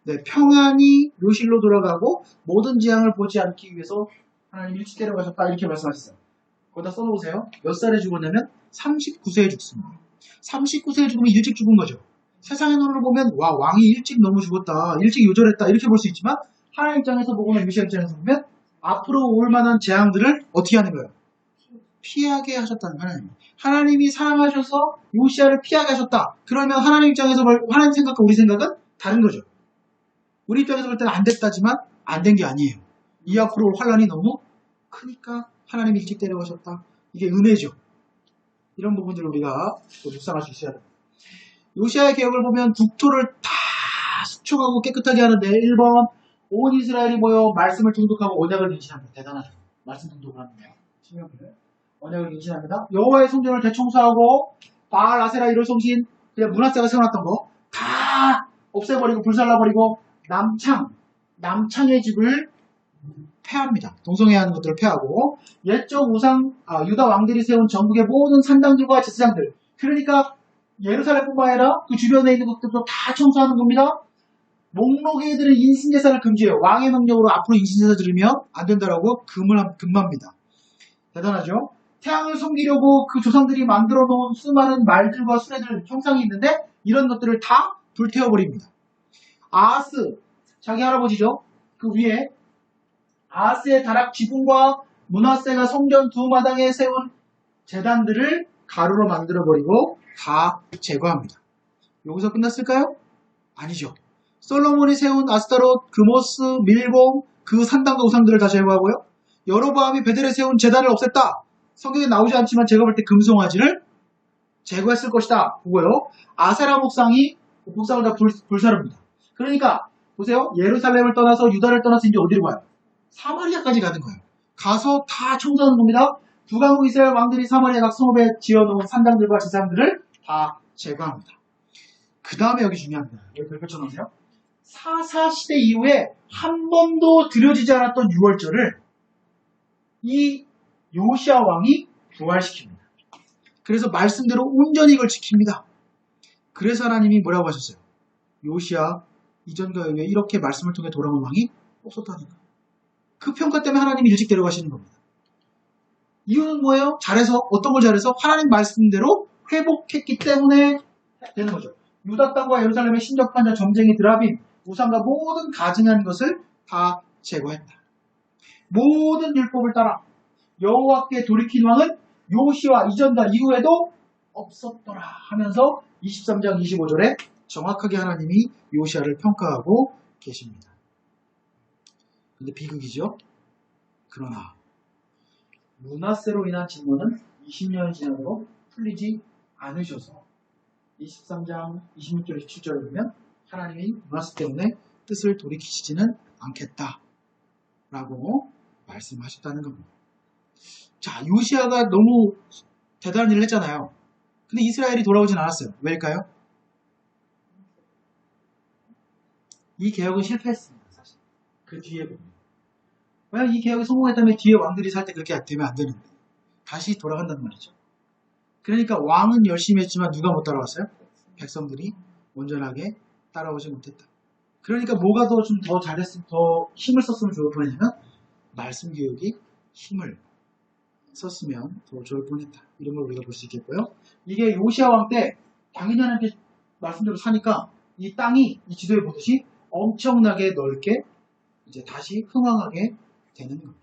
네, 평안히 묘실로 돌아가고 모든 재앙을 보지 않기 위해서 하나님 일찍 데려가셨다 이렇게 말씀하셨어요. 거기다 써놓으세요. 몇 살에 죽었냐면 39세에 죽습니다. 39세에 죽으면 일찍 죽은 거죠. 세상의 눈으로 보면 와 왕이 일찍 너무 죽었다 일찍 요절했다 이렇게 볼 수 있지만 하나님 입장에서 보거나 요시야 입장에서 보면 앞으로 올 만한 재앙들을 어떻게 하는 거예요? 피하게 하셨다는 하나님. 하나님이 사랑하셔서 요시야를 피하게 하셨다. 그러면 하나님 입장에서 하나님 생각과 우리 생각은 다른 거죠. 우리 입장에서 볼 때는 안 됐다지만 안 된 게 아니에요. 이 앞으로 올 환란이 너무 크니까 하나님이 일찍 데려가셨다. 이게 은혜죠. 이런 부분들을 우리가 또 묵상할 수 있어야 됩니다. 요시야의 개혁을 보면 국토를 다 수축하고 깨끗하게 하는데 1번 온 이스라엘이 모여 말씀을 통독하고 언약을 인신합니다. 대단하죠. 말씀 통독을 합니다. 신명기를 언약을 인신합니다. 여호와의 성전을 대청소하고 바알 아세라 이럴 성신 그냥 므낫세가 세워놨던 거 다 없애버리고 불살라버리고 남창의 집을 폐합니다. 동성애하는 하는 것들을 폐하고 옛적 우상 유다 왕들이 세운 전국의 모든 산당들과 제사장들 그러니까 예루살렘뿐만 아니라 그 주변에 있는 것들도 다 청소하는 겁니다. 목록에 들은 인신제사를 금지해요. 왕의 명령으로 앞으로 인신제사 드리면 안 된다라고 금합니다. 대단하죠? 태양을 섬기려고 그 조상들이 만들어 놓은 수많은 말들과 수레들 형상이 있는데 이런 것들을 다 불태워버립니다. 아하스 자기 할아버지죠. 그 위에 아하스의 다락 지붕과 므낫세가 성전 두 마당에 세운 제단들을 가루로 만들어버리고 다 제거합니다. 여기서 끝났을까요? 아니죠. 솔로몬이 세운 아스타롯, 그모스, 밀봉 그 산당과 우상들을 다 제거하고요. 여로보암이 베델에 세운 제단을 없앴다. 성경에 나오지 않지만 제가 볼 때 금송아지를 제거했을 것이다. 보고요. 아세라 목상이 목상을 다 불사릅니다. 그러니까 보세요. 예루살렘을 떠나서 유다를 떠나서 이제 어디로 가요? 사마리아까지 가는 거예요. 가서 다 청소하는 겁니다. 북왕국 이스라엘 왕들이 사마리아 각 성읍에 지어놓은 산당들과 제사장들을 다 제거합니다. 그 다음에 여기 중요합니다. 여기 별 펼쳐놓으세요. 사사시대 이후에 한 번도 드려지지 않았던 유월절을 이 요시야 왕이 부활시킵니다. 그래서 말씀대로 온전히 이걸 지킵니다. 그래서 하나님이 뭐라고 하셨어요? 요시야 이전과 이후에 이렇게 말씀을 통해 돌아온 왕이 없었다니까. 그 평가 때문에 하나님이 일찍 데려가시는 겁니다. 이유는 뭐예요? 잘해서, 어떤 걸 잘해서? 하나님 말씀대로 회복했기 때문에 되는 거죠. 유다 땅과 예루살렘의 신적한 자, 점쟁이, 드라빔, 우상과 모든 가증한 것을 다 제거했다. 모든 율법을 따라 여호와께 돌이킨 왕은 요시와 이전과 이후에도 없었더라 하면서 23장 25절에 정확하게 하나님이 요시야를 평가하고 계십니다. 근데 비극이죠. 그러나 므낫세로 인한 진노는 20년이 지나도 풀리지 않으셔서 23장 26절 27절을 보면 하나님이 므낫세 때문에 뜻을 돌이키시지는 않겠다라고 말씀하셨다는 겁니다. 자, 요시야가 너무 대단한 일을 했잖아요. 근데 이스라엘이 돌아오진 않았어요. 왜일까요? 이 개혁은 실패했습니다. 사실 그 뒤에 보면 만약 이 개혁이 성공했다면 뒤에 왕들이 살 때 그렇게 되면 안 되는데 다시 돌아간단 말이죠. 그러니까 왕은 열심히 했지만 누가 못 따라왔어요? 백성들이 온전하게 따라오지 못했다. 그러니까 뭐가 더 좀 더 잘했으면, 더 힘을 썼으면 좋을 뻔했냐면 말씀 교육이 힘을 썼으면 더 좋을 뻔했다. 이런 걸 우리가 볼 수 있겠고요. 이게 요시야 왕 때 당연히 하나님께 말씀대로 사니까 이 땅이 이 지도에 보듯이 엄청나게 넓게 이제 다시 흥왕하게 되는 겁니다.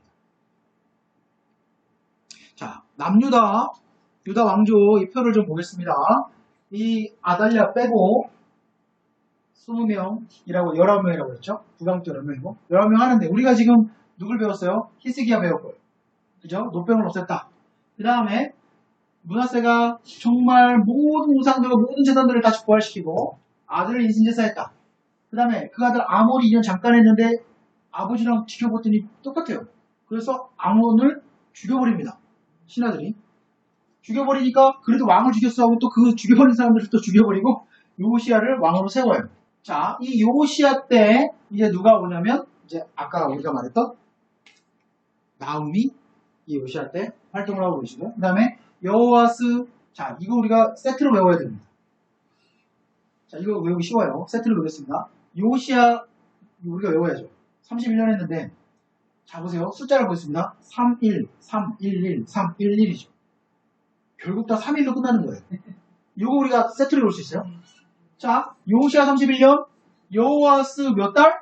자, 남유다, 유다 왕조 이 표를 좀 보겠습니다. 이 아달랴 빼고 20명이라고 19명이라고 했죠. 북왕조 19명이고 19명 하는데 우리가 지금 누굴 배웠어요? 히스기야 배웠고요. 그죠? 노병을 없앴다. 그 다음에 므낫세가 정말 모든 우상들과 모든 재단들을 다 부활시키고 아들을 인신제사했다. 그 다음에 그 아들 아몬이 2년 잠깐 했는데 아버지랑 지켜봤더니 똑같아요. 그래서 아몬을 죽여버립니다. 신하들이. 죽여버리니까 그래도 왕을 죽였어 하고 또 그 죽여버린 사람들을 또 죽여버리고 요시야를 왕으로 세워요. 자, 이 요시야 때 이제 누가 오냐면 이제 아까 우리가 말했던 나움이 이 요시야 때 활동을 하고 계시고 그 다음에 여호와스. 자, 이거 우리가 세트로 외워야 됩니다. 자, 이거 외우기 쉬워요. 세트로 외우겠습니다. 요시야 우리가 외워야죠. 31년 했는데 자 보세요. 숫자를 보겠습니다. 31, 311, 311이죠. 결국 다 3일로 끝나는 거예요. 이거 우리가 세트로 외울 수 있어요. 자, 요시야 31년, 여호와스 몇 달?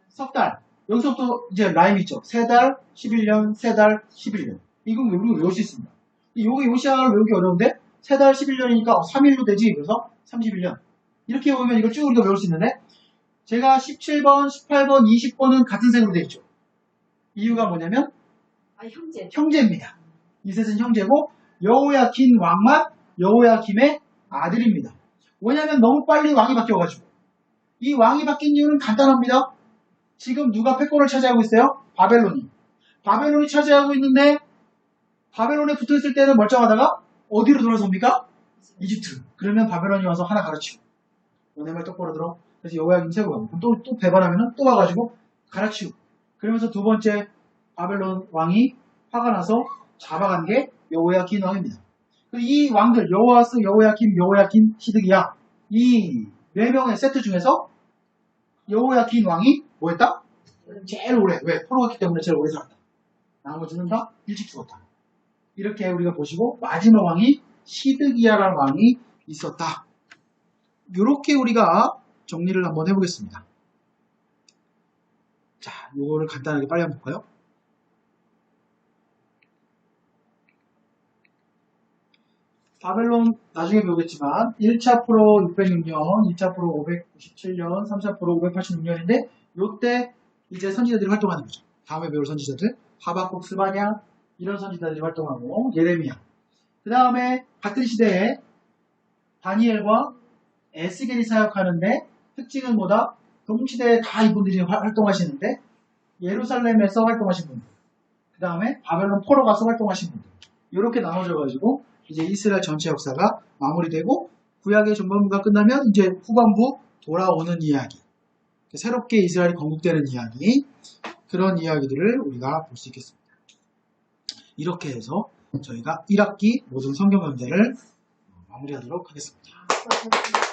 석 달. 여기서부터 이제 라임 있죠. 3달, 11년, 3달, 11년. 이건 우리가 외울 수 있습니다. 요게 요시야를 외우기 어려운데 3달 11년이니까 3일로 되지. 그래서 31년. 이렇게 보면 이걸 쭉 우리가 외울 수 있는데 제가 17번, 18번, 20번은 같은 색으로 되어 있죠. 이유가 뭐냐면 형제입니다. 이 셋은 형제고 여호야킨 왕만 여호야김의 아들입니다. 왜냐하면 너무 빨리 왕이 바뀌어가지고 이 왕이 바뀐 이유는 간단합니다. 지금 누가 패권을 차지하고 있어요? 바벨론이 차지하고 있는데 바벨론에 붙어있을 때는 멀쩡하다가 어디로 돌아섭니까? 이집트. 그러면 바벨론이 와서 하나 가르치고 너네 말 똑바로 들어. 그래서 여호야김 세우고 그럼 또 배반하면 또 와가지고 가르치고 그러면서 두 번째 바벨론 왕이 화가 나서 잡아간 게 여호야킨 왕입니다. 이 왕들 여호와스, 여호야kim, 여호야킨, 시드기야 이 네 명의 세트 중에서 여호야킨 왕이 뭐했다? 제일 오래. 왜? 포로가 있기 때문에 제일 오래 살았다. 나머지는 다 일찍 죽었다. 이렇게 우리가 보시고 마지막 왕이 시드기야라는 왕이 있었다. 이렇게 우리가 정리를 한번 해보겠습니다. 자, 요거를 간단하게 빨리 한번 볼까요? 바벨론 나중에 배우겠지만 1차 프로 606년, 2차 프로 597년, 3차 프로 586년인데 요때 이제 선지자들이 활동하는 거죠. 다음에 배울 선지자들 하박국, 스바냐 이런 선지자들이 활동하고 예레미야. 그 다음에 같은 시대에 다니엘과 에스겔이 사역하는데 특징은 뭐다? 동시대에 다 이분들이 활동하시는데 예루살렘에서 활동하신 분들 그 다음에 바벨론 포로 가서 활동하신 분들 이렇게 나눠져 가지고 이제 이스라엘 전체 역사가 마무리되고 구약의 전반부가 끝나면 이제 후반부 돌아오는 이야기, 새롭게 이스라엘이 건국되는 이야기, 그런 이야기들을 우리가 볼 수 있겠습니다. 이렇게 해서 저희가 1학기 모든 성경 강좌를 마무리하도록 하겠습니다. 수고하셨습니다.